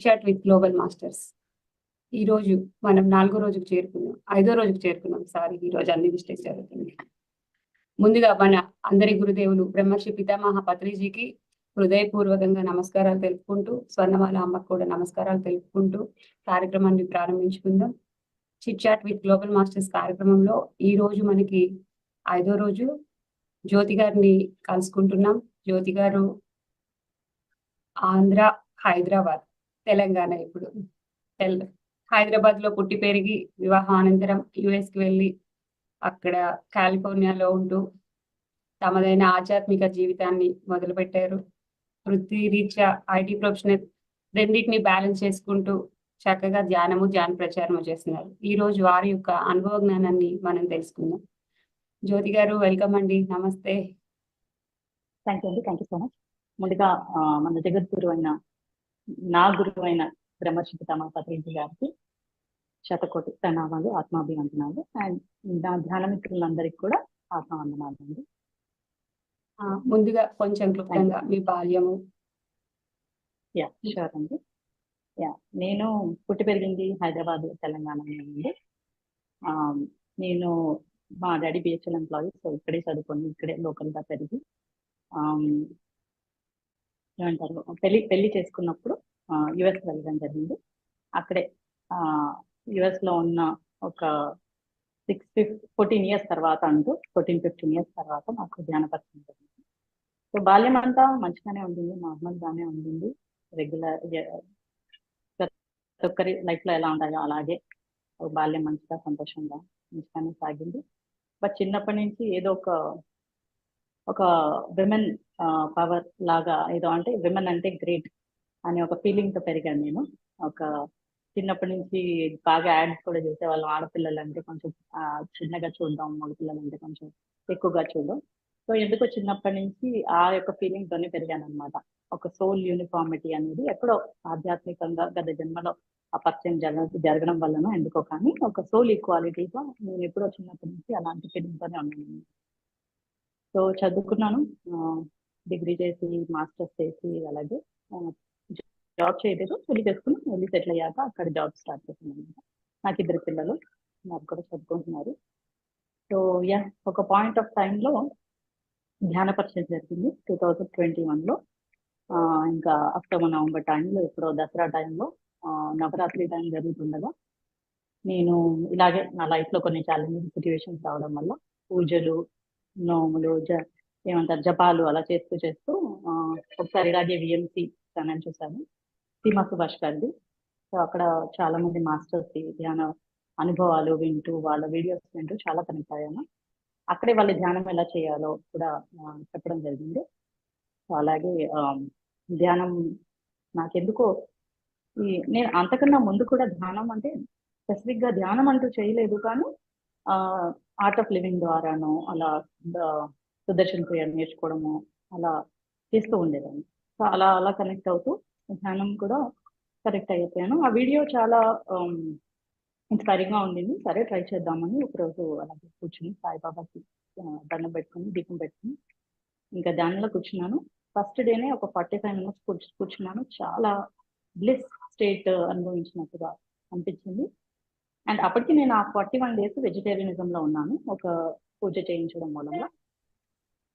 Chat with global masters. ఈరోజు మనం 4 రోజుకు చేరుకున్నాం. 5 రోజుకు చేరుకున్నాం. సారీ, ఈరోజు అన్ని మిస్టేక్స్ జరుగుతుంది. ముందుగా మన అందరి గురుదేవులు బ్రహ్మర్షి పితామహ పత్రిజీకి హృదయపూర్వకంగా నమస్కారాలు తెలుపుకుంటూ, స్వర్ణమాల అమ్మకు కూడా నమస్కారాలు తెలుపుకుంటూ కార్యక్రమాన్ని ప్రారంభించుకుందాం. Chit chat with global masters కార్యక్రమంలో ఈ రోజు మనకి 5వ రోజు జ్యోతి గారిని కలుసుకుంటున్నాం. జ్యోతి గారు ఆంధ్ర, హైదరాబాద్, తెలంగాణ ఇప్పుడు హైదరాబాద్ లో పుట్టి పెరిగి వివాహానంతరం యుఎస్ కి వెళ్ళి అక్కడ కాలిఫోర్నియాలో ఉంటూ తమదైన ఆధ్యాత్మిక జీవితాన్ని మొదలుపెట్టారు. వృత్తి రీత్యా ఐటీ ప్రొఫెషనల్ రెండింటిని బ్యాలెన్స్ చేసుకుంటూ చక్కగా ధ్యాన ప్రచారము చేస్తున్నారు. ఈ రోజు వారి యొక్క అనుభవ జ్ఞానాన్ని మనం తెలుసుకుందాం. జ్యోతి గారు, వెల్కమ్ అండి. నమస్తే. థ్యాంక్ యూ అండి. Thank you so much. ముందుగా మన జగద్గురు అయిన నా గురువు అయిన బ్రహ్మర్షి పితామహ పత్రిజీ గారికి శతకోటి ప్రణామాలు, ఆత్మాభివందనాలు. అండ్ నా ధ్యాన మిత్రులందరికీ కూడా ఆత్మవందనాలు అండి. ముందుగా కొంచెం క్లుప్తంగా మీ బాల్యము. షూర్ అండి. నేను పుట్టి పెరిగింది హైదరాబాద్, తెలంగాణ అండి. నేను మా డాడీ బిహెచ్ఎల్ ఎంప్లాయీ, సో ఇక్కడే చదువుకొని ఇక్కడే లోకల్గా పెరిగి ఏమంటారు పెళ్లి చేసుకున్నప్పుడు యుఎస్ వెళ్ళడం జరిగింది. అక్కడే యుఎస్ లో ఉన్న ఒక 14 ఇయర్స్ తర్వాత 15 ఇయర్స్ తర్వాత నాకు ధ్యానపరిచయం జరిగింది. సో బాల్యం అంతా మంచిగానే ఉండింది, నార్మల్ గానే ఉండింది. రెగ్యులర్ ఒక్కరి లైఫ్ లో ఎలా ఉంటాయో అలాగే బాల్యం మంచిగా సంతోషంగా మంచిగానే సాగింది. బట్ చిన్నప్పటి నుంచి ఏదో ఒక విమెన్ పవర్ లాగా, ఏదో అంటే విమెన్ అంటే గ్రేట్ అనే ఒక ఫీలింగ్ తో పెరిగాను నేను. ఒక చిన్నప్పటి నుంచి బాగా యాడ్స్ కూడా చేసేవాళ్ళం. ఆడపిల్లలు అంటే కొంచెం చిన్నగా చూడడం, మగపిల్లలు అంటే కొంచెం ఎక్కువగా చూడడం. సో ఎందుకో చిన్నప్పటి నుంచి ఆ యొక్క ఫీలింగ్ తోనే పెరిగాను అనమాట. ఒక సోల్ యూనిఫార్మిటీ అనేది ఎక్కడో ఆధ్యాత్మికంగా గత జన్మలో ఆ పరిచయం జరగడం వలన ఎందుకో కానీ ఒక సోల్ ఈక్వాలిటీగా నేను ఎప్పుడో చిన్నప్పటి నుంచి అలాంటి ఫీలింగ్ తోనే ఉన్నాను. సో చదువుకున్నాను, డిగ్రీ చేసి మాస్టర్స్ చేసి అలాగే జాబ్ చేయలేదు. పెళ్లి చేసుకుని వెళ్ళి సెటిల్ అయ్యాక అక్కడ జాబ్ స్టార్ట్ చేస్తున్నాను. నాకు 2 పిల్లలు, నాకు కూడా చదువుకుంటున్నారు. సో ఒక పాయింట్ ఆఫ్ టైంలో ధ్యాన పరిచయం జరిగింది 2021లో. ఇంకా అక్టోబర్ నవంబర్ టైంలో, ఇప్పుడు దసరా టైంలో నవరాత్రి టైం జరుగుతుండగా నేను ఇలాగే నా లైఫ్ లో కొన్ని ఛాలెంజింగ్ సిచ్యువేషన్స్ రావడం వల్ల పూజలు, నోములు, ఏమంటారు జపాలు అలా చేస్తూ ఒకసారి ఇలాగే విఎంసి ఛానల్ చూసాను, సీమా సుభాష్ గారిది. సో అక్కడ చాలా మంది మాస్టర్స్ ధ్యాన అనుభవాలు వింటూ, వాళ్ళ వీడియోస్ వింటూ చాలా కనెక్ట్ అయ్యాను. అక్కడే వాళ్ళ ధ్యానం ఎలా చేయాలో కూడా చెప్పడం జరిగింది. సో అలాగే ధ్యానం నాకెందుకో నేను అంతకన్నా ముందు కూడా ధ్యానం అంటే స్పెసిఫిక్ గా ధ్యానం అంటూ చేయలేదు, కానీ ఆర్ట్ ఆఫ్ లివింగ్ ద్వారాను అలా సుదర్శన్ క్రియ నేర్చుకోవడము అలా చేస్తూ ఉండేదాన్ని. సో అలా కనెక్ట్ అవుతూ ధ్యానం కూడా కనెక్ట్ అయిపోయాను. ఆ వీడియో చాలా ఇన్స్పైరింగ్ గా ఉండింది. సరే ట్రై చేద్దామని ఒకరోజు అలాగే కూర్చుని సాయిబాబాకి దండం పెట్టుకుని దీపం పెట్టుకుని ఇంకా ధ్యానంలో కూర్చున్నాను. ఫస్ట్ డేనే ఒక 45 మినిట్స్ కూర్చున్నాను. చాలా బ్లిస్ స్టేట్ అనుభవించినట్టుగా అనిపించింది. అండ్ అప్పటికి నేను ఆ 41 డేస్ వెజిటేరియనిజం లో ఉన్నాను, ఒక పూజ చేయించడం మూలంగా.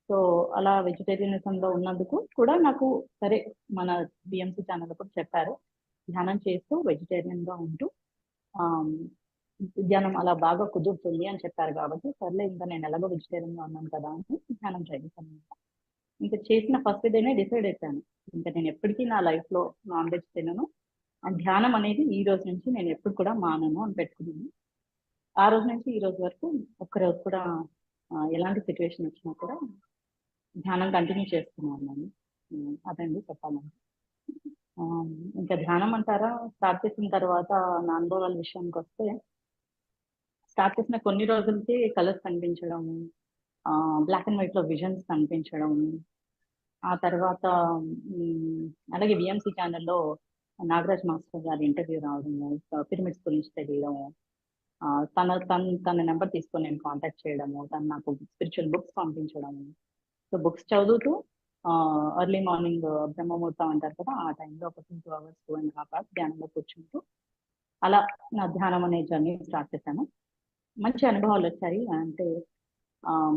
సో అలా వెజిటేరియనిజం లో ఉన్నందుకు కూడా నాకు సరే మన బిఎంసి ఛానల్ కూడా చెప్పారు, ధ్యానం చేస్తూ వెజిటేరియన్ గా ఉంటూ ధ్యానం అలా బాగా కుదురుతుంది అని చెప్పారు. కాబట్టి సర్లే ఇంకా నేను ఎలాగో వెజిటేరియన్ గా ఉన్నాను కదా అని ధ్యానం చేయించాను. ఇంకా చేసిన ఫస్ట్ డేనే డిసైడ్ అయిపోయాను, ఇంకా నేను ఎప్పటికీ నా లైఫ్ లో నాన్ వెజ్ తినను, అండ్ ధ్యానం అనేది ఈ రోజు నుంచి నేను ఎప్పుడు కూడా మానను అని పెట్టుకున్నాను. ఆ రోజు నుంచి ఈ రోజు వరకు ఒక్కరోజు కూడా ఎలాంటి సిచ్యువేషన్ వచ్చినా కూడా ధ్యానం కంటిన్యూ చేస్తున్నాను నేను. అదండి చెప్పాలంటే. ఇంకా ధ్యానం అంటారా, స్టార్ట్ చేసిన తర్వాత నా అనుభవాల విషయానికి వస్తే, స్టార్ట్ చేసిన కొన్ని రోజులకి కలర్స్ కనిపించడం, బ్లాక్ అండ్ వైట్ లో విజన్స్ కనిపించడం, ఆ తర్వాత అలాగే విఎంసి ఛానల్లో నాగరాజ్ మాస్టర్ గారి ఇంటర్వ్యూ రావడము, పిరమిడ్స్ గురించి తెలియడము, తన నెంబర్ తీసుకొని నేను కాంటాక్ట్ చేయడము, తను నాకు స్పిరిచువల్ బుక్స్ పంపించడము. సో బుక్స్ చదువుతూ ఎర్లీ మార్నింగ్ బ్రహ్మముహూర్తం అంటారు కదా, ఆ టైంలో ఒక 2 hours 2.5 hours ధ్యానంలో కూర్చుంటూ అలా నా ధ్యానం అనే జర్నీ స్టార్ట్ చేశాను. మంచి అనుభవాలు వచ్చాయి. అంటే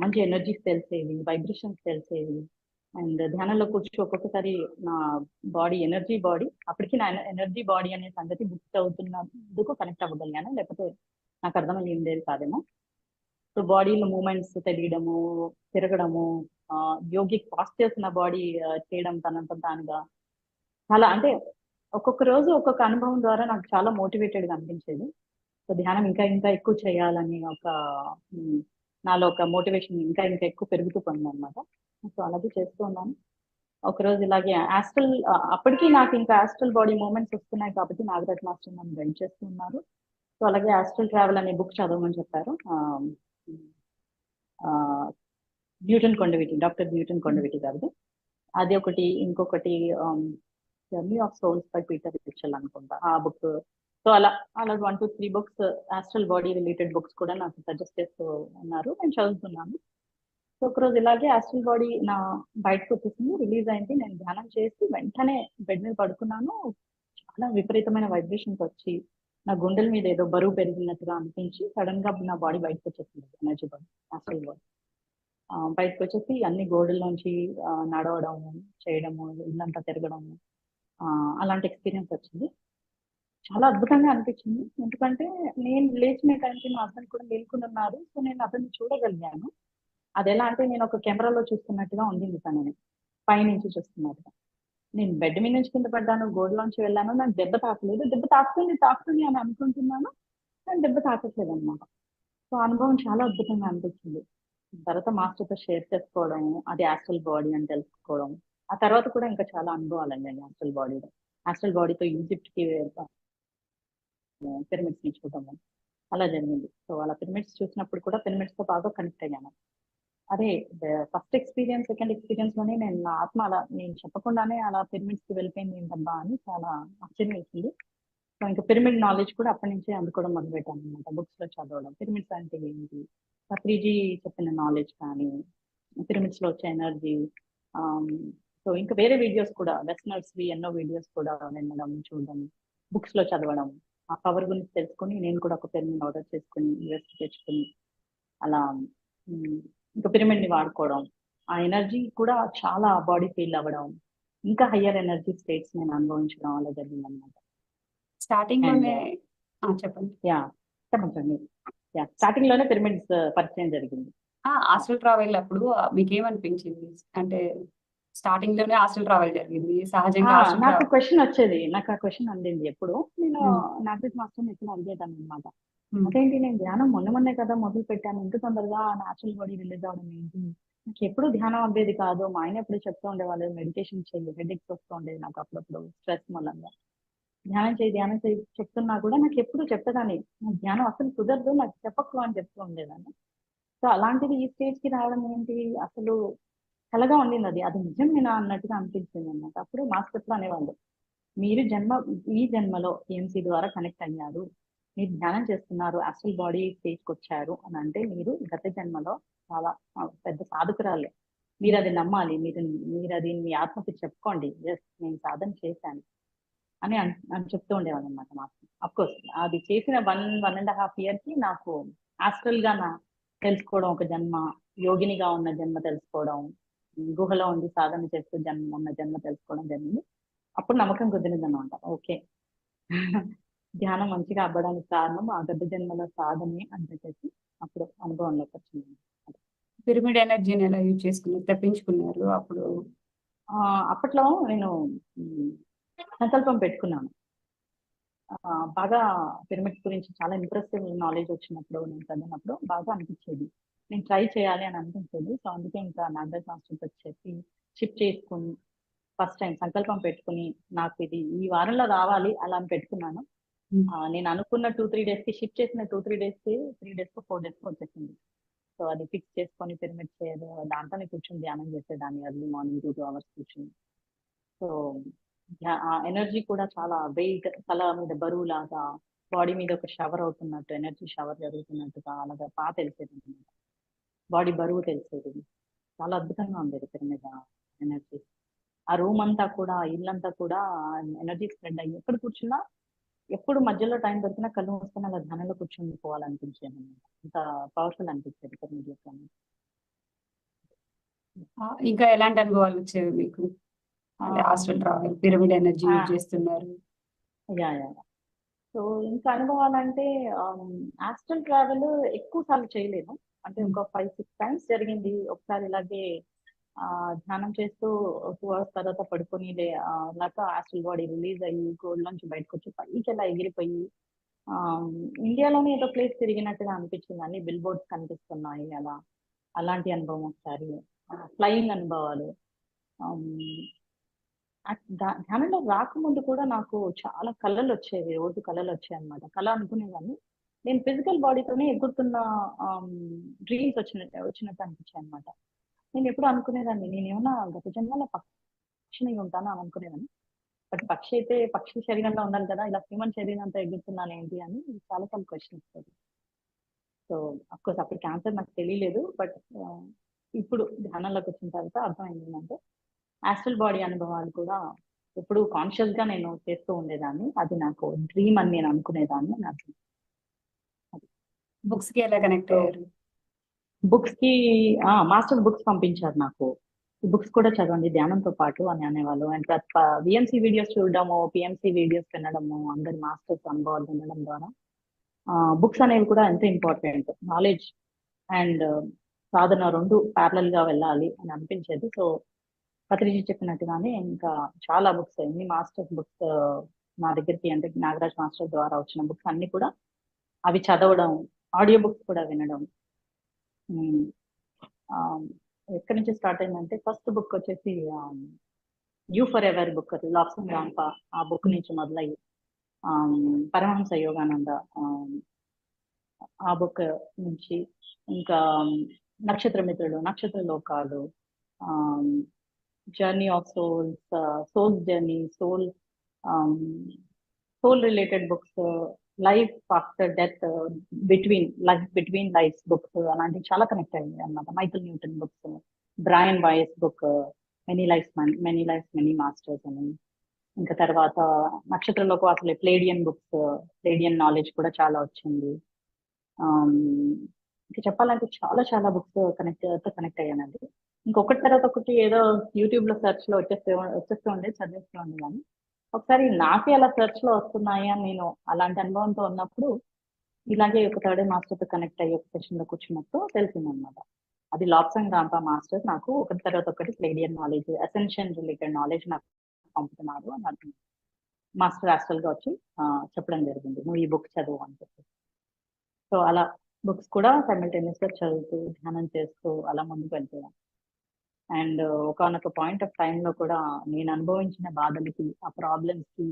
మంచి ఎనర్జీస్ తెలిసేవి, వైబ్రేషన్స్ తెలిసేవి. అండ్ ధ్యానంలో కూర్చో ఒక్కొక్కసారి నా బాడీ ఎనర్జీ బాడీ, అప్పటికి నా ఎనర్జీ బాడీ అనే సంగతి బుక్ అవుతున్నందుకు కనెక్ట్ అవ్వగలిగాను, లేకపోతే నాకు అర్థమయ్యి ఉండేది కాదేమో. సో బాడీలో మూమెంట్స్ తెలియడము, తిరగడము, యోగిక్ పాస్చర్స్ నా బాడీ చేయడం తనంత తానుగా, చాలా అంటే ఒక్కొక్క రోజు ఒక్కొక్క అనుభవం ద్వారా నాకు చాలా మోటివేటెడ్గా అనిపించేది. సో ధ్యానం ఇంకా ఇంకా ఎక్కువ చేయాలని ఒక నాలో ఒక మోటివేషన్ ఇంకా ఇంకా ఎక్కువ పెరుగుతూ పోయింది అనమాట. సో అలాగే చేస్తూ ఉన్నాను. ఒకరోజు ఇలాగే ఆస్ట్రల్, అప్పటికి నాకు ఇంకా ఆస్ట్రల్ బాడీ మూమెంట్స్ వస్తున్నాయి కాబట్టి నాగరాజ్ మాస్టర్ నన్ను గైడ్ చేస్తూ ఉన్నారు. సో అలాగే ఆస్ట్రల్ ట్రావెల్ అనే బుక్ చదవమని చెప్పారు. డాక్టర్ న్యూటన్ కొండవిటి గారిది. అది ఒకటి, ఇంకొకటి journey of souls by Peter Mitchell అనుకుంటా ఆ బుక్. సో అలా 1 to 3 books astral body related books కూడా నాకు సజెస్ట్ చేస్తూ ఉన్నారు, నేను చదువుతున్నాను. సో ఒకరోజు ఇలాగే ఆస్ట్రల్ బాడీ నా బయటకు వచ్చేసింది, రిలీజ్ అయింది. నేను ధ్యానం చేసి వెంటనే బెడ్ మీద పడుకున్నాను. చాలా విపరీతమైన వైబ్రేషన్స్ వచ్చి నా గుండెల మీద ఏదో బరువు పెరిగినట్టుగా అనిపించి సడన్ గా నా బాడీ బయటకు వచ్చేసింది, ఎనర్జీ బాడీ, ఆస్ట్రల్ బాడీ బయటకు వచ్చేసి అన్ని గోడల్లోంచి నడవడము, చేయడము, ఇల్లంతా తిరగడము, అలాంటి ఎక్స్పీరియన్స్ వచ్చింది. చాలా అద్భుతంగా అనిపించింది. ఎందుకంటే నేను లేచిన టైంకి మా హస్బెండ్ కూడా మేల్కొని ఉన్నారు. సో నేను అతన్ని చూడగలిగాను. అది ఎలా అంటే నేను ఒక కెమెరాలో చూస్తున్నట్టుగా ఉండింది తనని, పైనుంచి చూస్తున్నట్టుగా. నేను బెడ్ మీద నుంచి కింద పడ్డాను, గోడలోంచి వెళ్ళాను, నాకు దెబ్బ తాకలేదు. దెబ్బ తాకుతుంది అని అనుకుంటున్నాను, కానీ దెబ్బ తాకట్లేదు అనమాట. సో అనుభవం చాలా అద్భుతంగా అనిపించింది. తర్వాత మాస్టర్తో షేర్ చేసుకోవడం, అది ఆస్ట్రల్ బాడీ అని తెలుసుకోవడం. ఆ తర్వాత కూడా ఇంకా చాలా అనుభవాలండి ఆస్ట్రల్ బాడీలో. ఆస్ట్రల్ బాడీతో ఈజిప్ట్కి పిరమిడ్స్ ని చూడము అలా జరిగింది. సో అలా పిరమిడ్స్ చూసినప్పుడు కూడా పిరమిడ్స్ తో బాగా కనెక్ట్ అయ్యాను. అదే ఫస్ట్ ఎక్స్పీరియన్స్, సెకండ్ ఎక్స్పీరియన్స్ లోనే నేను నా ఆత్మ అలా నేను చెప్పకుండానే అలా పిరమిడ్స్ కి వెళ్ళిపోయింది ఏంటబ్బా అని చాలా ఆశ్చర్యం వేసింది. సో ఇంకా పిరమిడ్ నాలెడ్జ్ కూడా అప్పటి నుంచే అందుకోవడం మొదలుపెట్టాను అనమాట. బుక్స్ లో చదవడం, పిరమిడ్స్ అంటే ఏంటి, పత్రిజీ చెప్పిన నాలెడ్జ్ కానీ, పిరమిడ్స్ లో వచ్చే ఎనర్జీ. సో ఇంకా వేరే వీడియోస్ కూడా, వెస్టర్నర్స్ ఎన్నో వీడియోస్ కూడా వినడం, చూడడం, బుక్స్ లో చదవడం, ఆ పవర్ గురించి తెలుసుకొని నేను కూడా ఒక పిరమిడ్ ఆర్డర్ చేసుకుని ఇన్వెస్ట్ తెచ్చుకుని అలా ఇంకా పిరమిడ్ ని వాడుకోవడం, ఆ ఎనర్జీ కూడా చాలా బాడీ ఫీల్ అవ్వడం, ఇంకా హయ్యర్ ఎనర్జీ స్టేట్స్ నేను అనుభవించడం అలా జరిగింది అనమాట. స్టార్టింగ్ లోనే చెప్పండి. చెప్పండి. స్టార్టింగ్ లోనే పిరమిడ్స్ పరిచయం జరిగింది. హాస్టల్ ట్రావెల్ అప్పుడు మీకేమనిపించింది? అంటే స్టార్టింగ్ లోనే హాస్టల్ ట్రావెల్ జరిగింది సహజంగా. నాకు క్వశ్చన్ వచ్చేది, నాకు ఆ క్వశ్చన్ అందింది ఎప్పుడు. నేను నాగరాజ్ మాస్టర్ ఎప్పుడు అడిగేదాన్ని అనమాట. అదేంటి, నేను ధ్యానం మొన్నే కదా మొదలు పెట్టాను, ఇంత తొందరగా న్యాచురల్ బాడీ రిలీజ్ అవడం ఏంటి, నాకు ఎప్పుడు ధ్యానం అవ్వేది కాదు. మా ఆయన ఎప్పుడు చెప్తూ ఉండేవాళ్ళు మెడిటేషన్ చేయి, హెడేక్స్ వస్తూ ఉండేది నాకు అప్పుడప్పుడు స్ట్రెస్ మూలంగా. ధ్యానం చేయి చెప్తున్నా కూడా నాకు ఎప్పుడు చెప్పేదాన్ని, నాకు ధ్యానం అసలు కుదరదు, నాకు చెప్పకు అని చెప్తూ ఉండేదాన్ని. సో అలాంటిది ఈ స్టేజ్ కి రావడం ఏంటి, అసలు కలగా ఉండింది. అది నిజమేనా అన్నట్టుగా అనిపించింది అన్నమాట. అప్పుడు మాస్టర్స్ అనేవాళ్ళు, మీరు ఈ జన్మలో EMC ద్వారా కనెక్ట్ అయ్యారు, మీరు ధ్యానం చేస్తున్నారు, ఆస్ట్రల్ బాడీ స్టేజ్కి వచ్చారు అని అంటే మీరు గత జన్మలో చాలా పెద్ద సాధకురాలే. మీరు అది నమ్మాలి, మీరు అది మీ ఆత్మకి చెప్పుకోండి, ఎస్ నేను సాధన చేశాను అని చెప్తూ ఉండేవాళ్ళు అనమాట మాస్టర్. అఫ్కోర్స్ అది చేసిన 1.5 year కి నాకు ఆస్ట్రల్ గా తెలుసుకోవడం, ఒక జన్మ యోగినిగా ఉన్న జన్మ తెలుసుకోవడం, గుహలో ఉండి సాధన చేస్తూ ఉన్న జన్మ తెలుసుకోవడం జరిగింది. అప్పుడు నమ్మకం కుదిరింది అనమాట. ఓకే, ధ్యానం మంచిగా అవ్వడానికి కారణం ఆ గత జన్మల సాధనే అని చెప్పేసి అప్పుడు అనుభవంలోకి వచ్చింది. పిరమిడ్ ఎనర్జీని ఎలా యూజ్ చేసుకున్నారు, తెప్పించుకున్నారు? అప్పుడు అప్పట్లో నేను సంకల్పం పెట్టుకున్నాను. బాగా పిరమిడ్స్ గురించి చాలా ఇంప్రెసివ్ నాలెడ్జ్ వచ్చినప్పుడు, నేను చదివినప్పుడు బాగా అనిపించేది, నేను ట్రై చేయాలి అని అనిపించేది. సో అందుకే ఇంకా నాగరాజ్ మాస్టర్తో చెప్పి షిఫ్ట్ చేసుకుని ఫస్ట్ టైం సంకల్పం పెట్టుకుని నాకు ఇది ఈ వారంలో రావాలి అలా అని పెట్టుకున్నాను. నేను అనుకున్న 2-3 days కి షిఫ్ట్ చేసిన 2-3 days కి 3 days 4 days వచ్చేసింది. సో అది ఫిక్స్ చేసుకొని పిరమిడ్స్ దాంట్లోనే కూర్చొని ధ్యానం చేసేదాన్ని, ఎర్లీ మార్నింగ్ 2 hours కూర్చొని. సో ఆ ఎనర్జీ కూడా చాలా వెయిట్, తల మీద బరువు లాగా, బాడీ మీద ఒక షవర్ అవుతున్నట్టు, ఎనర్జీ షవర్ జరుగుతున్నట్టుగా అలాగా బాగా తెలిసేది అనమాట. బాడీ బరువు తెలిసేది, చాలా అద్భుతంగా ఉండేది పిరమిడ్ ఎనర్జీ. ఆ రూమ్ అంతా కూడా, ఇల్లంతా కూడా ఎనర్జీ స్ప్రెడ్ అయ్యి ఎక్కడ కూర్చున్నా, ఎప్పుడు మధ్యలో టైం దొరికినా కళ్ళు మూసుకొని అలా ధ్యానంలో కూర్చొని పోవాలనిపించేది అనమాట. అంత పవర్ఫుల్ అనిపించేది కర్మయోగి అనేది. ఇంకా ఎలాంటి అనుభవాలు వచ్చేవి మీకు? అంటే hostel travel, pyramid energy use చేస్తున్నారు. యా యా సో ఇంకా అనుభవాలంటే ఆస్ట్రల్ ట్రావెల్ ఎక్కువ సార్లు చేయలేను. అంటే ఒక 5-6 టైమ్స్ జరిగింది. ఒకసారి ఇలాగే ధ్యానం చేస్తూ 2 hours తర్వాత పడుకొని లేక ఆస్ట్రల్ బాడీ రిలీజ్ అయ్యి గోల్డ్ నుంచి బయటకు వచ్చి పైకి ఎలా ఎగిరిపోయి ఇండియాలోనే ఏదో ప్లేస్ తిరిగినట్టుగా అనిపించింది. అన్ని బిల్ బోర్డ్స్ కనిపిస్తున్నాయి అలా. అలాంటి అనుభవం ఒకసారి. ఫ్లయింగ్ అనుభవాలు. ధ్యానంలో రాకముందు కూడా నాకు చాలా కళలు వచ్చేవి. రోజు కళలు వచ్చాయి అనమాట. కళ అనుకునేదాన్ని నేను ఫిజికల్ బాడీతోనే ఎగురుతున్న డ్రీమ్స్ వచ్చినట్టు అనిపించాయి అనమాట. నేను ఎప్పుడు అనుకునేదాన్ని నేనేమన్నా గత జన్మలో పక్షిని ఉంటాను అని అనుకునేదాన్ని. బట్ పక్షి అయితే పక్షి శరీరంలో ఉండాలి కదా, ఇలా హ్యూమన్ శరీరంతో ఎగురుతున్నాను ఏంటి అని చాలా చాలా క్వశ్చన్ వస్తుంది. సో అఫ్కోర్స్ అప్పుడు క్యాన్సర్ నాకు తెలియలేదు. బట్ ఇప్పుడు ధ్యానంలోకి వచ్చిన తర్వాత అర్థమైంది ఏంటంటే ఆస్ట్రల్ బాడీ అనుభవాలు కూడా ఎప్పుడు కాన్షియస్ గా నేను చేస్తూ ఉండేదాన్ని. అది నాకు డ్రీమ్ అని నేను అనుకునేదాన్ని. నాకు బుక్స్ కి ఎలా కనెక్ట్ అయ్యారు? బుక్స్ కి మాస్టర్ బుక్స్ పంపించారు నాకు. ఈ బుక్స్ కూడా చదవండి ధ్యానంతో పాటు అని అనేవాళ్ళు. అండ్ విఎంసీ వీడియోస్ చూడడము, పిఎంసీ వీడియోస్ వినడము, అందరి మాస్టర్స్ అనుభవాలు వినడం ద్వారా బుక్స్ అనేవి కూడా ఎంతో ఇంపార్టెంట్. నాలెడ్జ్ అండ్ సాధన రెండు ప్యారలల్ గా వెళ్ళాలి అని అనిపించేది. సో పత్రిజీ చెప్పినట్టుగానే ఇంకా చాలా బుక్స్, ఎన్ని మాస్టర్స్ బుక్స్ నా దగ్గరికి అంటే నాగరాజ్ మాస్టర్ ద్వారా వచ్చిన బుక్స్ అన్ని కూడా అవి చదవడం, ఆడియో బుక్స్ కూడా వినడం. ఎక్కడి నుంచి స్టార్ట్ అయిందంటే ఫస్ట్ బుక్ వచ్చేసి you forever book, Lobsang Rampa. ఆ బుక్ నుంచి మొదలయ్యి పరమహంస యోగానంద ఆ బుక్ నుంచి ఇంకా నక్షత్ర మిత్రులు, నక్షత్ర లోకాలు, journey of souls, soul journey, soul related books, life after death, between lives books అలాంటివి చాలా కనెక్ట్ అయ్యింది అన్నమాట. Michael Newton books, Brian Weiss book many lives many masters అని. ఇంకా తర్వాత నక్షత్రంలోకి అసలు ప్లేడియన్ బుక్స్, ప్లేడియన్ నాలెడ్జ్ కూడా చాలా వచ్చింది. ఇంకా చెప్పాలంటే చాలా చాలా బుక్స్ కనెక్ట్ అయ్యానండి. ఇంకొకటి తర్వాత ఒకటి ఏదో యూట్యూబ్ లో సెర్చ్ లో వచ్చేస్తూ ఉండే చదివేస్తూ ఉండే. కానీ ఒకసారి నాకే అలా సెర్చ్ లో వస్తున్నాయి అని నేను అలాంటి అనుభవంతో ఉన్నప్పుడు ఇలాగే ఒక థర్డ్ మాస్టర్ తో కనెక్ట్ అయ్యి ఒక సెషన్ లో కూర్చున్నప్పుడు తెలిసింది అనమాట. అది లాప్సంగ్ రాంపా మాస్టర్ నాకు ఒకటి తర్వాత ఒకటి ప్లేడియన్ నాలెడ్జ్, అసెన్షన్ రిలేటెడ్ నాలెడ్జ్ నాకు పంపుతున్నారు అని అర్థం. మాస్టర్ యాక్చువల్ గా వచ్చి చెప్పడం జరిగింది, నువ్వు ఈ బుక్ చదువు అని చెప్పి. సో అలా బుక్స్ కూడా సైమల్టేనియస్ గా చదువుతూ ధ్యానం చేస్తూ అలా ముందుకు వెళ్తాను. అండ్ ఒకనొక పాయింట్ ఆఫ్ టైంలో కూడా నేను అనుభవించిన బాధలకి, ఆ ప్రాబ్లమ్స్ కి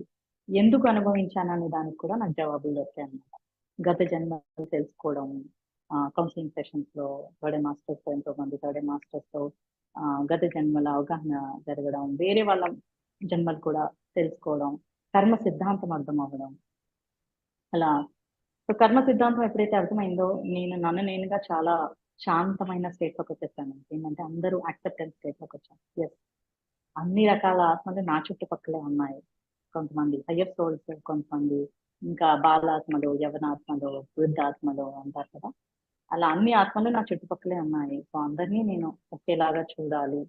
ఎందుకు అనుభవించాననే దానికి కూడా నాకు జవాబులు దొరికాయి అన్నమాట. గత జన్మలు తెలుసుకోవడం, కౌన్సిలింగ్ సెషన్స్ లో థర్డ్ మాస్టర్స్ తో, ఎంతో మంది థర్డ్ మాస్టర్స్ తో గత జన్మల అవగాహన జరగడం, వేరే వాళ్ళ జన్మలు కూడా తెలుసుకోవడం, కర్మ సిద్ధాంతం అర్థం అవ్వడం. అలా కర్మ సిద్ధాంతం ఎప్పుడైతే అర్థమైందో నన్ను నేనుగా చాలా శాంతమైన స్టేట్ లోకి వచ్చేసాను. ఏంటంటే అందరూ యాక్సెప్టెన్స్ స్టేట్ లోకి వచ్చాను. ఎస్, అన్ని రకాల ఆత్మలు నా చుట్టుపక్కలే ఉన్నాయి. కొంతమంది హయ్యర్ సోల్స్, కొంతమంది ఇంకా బాలాత్మలు, యవనాత్మలు, వృద్ధాత్మలు అంటారు కదా, అలా అన్ని ఆత్మలు నా చుట్టుపక్కలే ఉన్నాయి. సో అందరినీ నేను ఒకేలాగా చూడాలి.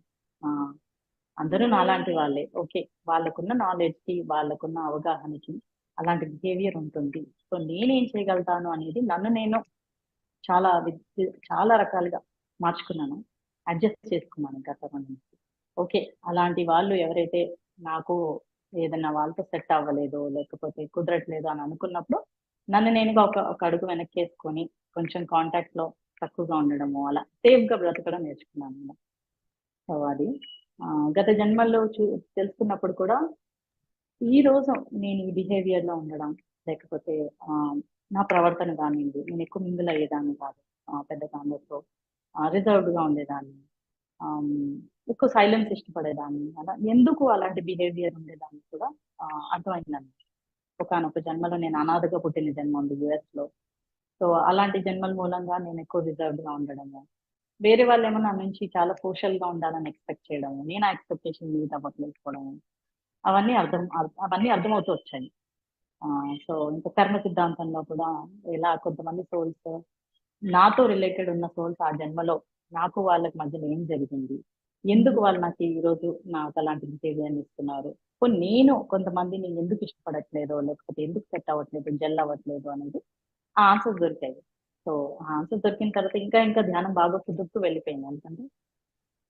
అందరూ నాలాంటి వాళ్ళే. ఓకే, వాళ్ళకున్న నాలెడ్జ్ కి, వాళ్ళకున్న అవగాహనకి అలాంటి బిహేవియర్ ఉంటుంది. సో నేనేం చేయగలుగుతాను అనేది నన్ను నేను చాలా రకాలుగా మార్చుకున్నాను, అడ్జస్ట్ చేసుకున్నాను గత నుంచి. ఓకే, అలాంటి వాళ్ళు ఎవరైతే నాకు ఏదైనా వాళ్ళతో సెట్ అవ్వలేదు, లేకపోతే కుదరట్లేదు అని అనుకున్నప్పుడు నన్ను నేనుగా ఒక అడుగు వెనక్కి వేసుకొని కొంచెం కాంటాక్ట్ లో తక్కువగా ఉండడము, అలా సేఫ్ గా బ్రతకడం నేర్చుకున్నాను. సో అది గత జన్మల్లో తెలుసుకున్నప్పుడు కూడా ఈ రోజు నేను ఈ బిహేవియర్ లో ఉండడం, లేకపోతే నా ప్రవర్తన కానివ్వండి, నేను ఎక్కువ మింగిల్ అయ్యేదాన్ని కాదు, పెద్ద అందరితో రిజర్వ్డ్ గా ఉండేదాన్ని, ఎక్కువ సైలెన్స్ ఇష్టపడేదాన్ని. అలా ఎందుకు అలాంటి బిహేవియర్ ఉండేదాన్ని కూడా అర్థమైందండి. ఒకనొక జన్మలో నేను అనాథగా పుట్టిన జన్మ ఉంది US లో. సో అలాంటి జన్మల మూలంగా నేను ఎక్కువ రిజర్వ్డ్ గా ఉండడము, వేరే వాళ్ళు ఏమో నా నుంచి చాలా సోషల్ గా ఉండాలని ఎక్స్పెక్ట్ చేయడం, నేను ఆ ఎక్స్పెక్టేషన్ మీట్ అవ్వట్లేకపోవడం, అవన్నీ అర్థమవుతూ వచ్చాయి. సో ఇంకా కర్మ సిద్ధాంతంలో కూడా ఇలా కొంతమంది సోల్స్, నాతో రిలేటెడ్ ఉన్న సోల్స్ ఆ జన్మలో నాకు వాళ్ళకి మధ్యలో ఏం జరిగింది, ఎందుకు వాళ్ళు నాకు ఈ రోజు నాకు అలాంటి బిహేవియర్ ఇస్తున్నారు, నేను కొంతమందిని ఎందుకు ఇష్టపడట్లేదో, లేకపోతే ఎందుకు సెట్ అవ్వట్లేదు, జెల్ అవ్వట్లేదు అనేది ఆ ఆన్సర్స్ దొరికాయి. సో ఆ ఆన్సర్ దొరికిన తర్వాత ఇంకా ఇంకా ధ్యానం బాగా కుదురుతూ వెళ్ళిపోయింది. ఎందుకంటే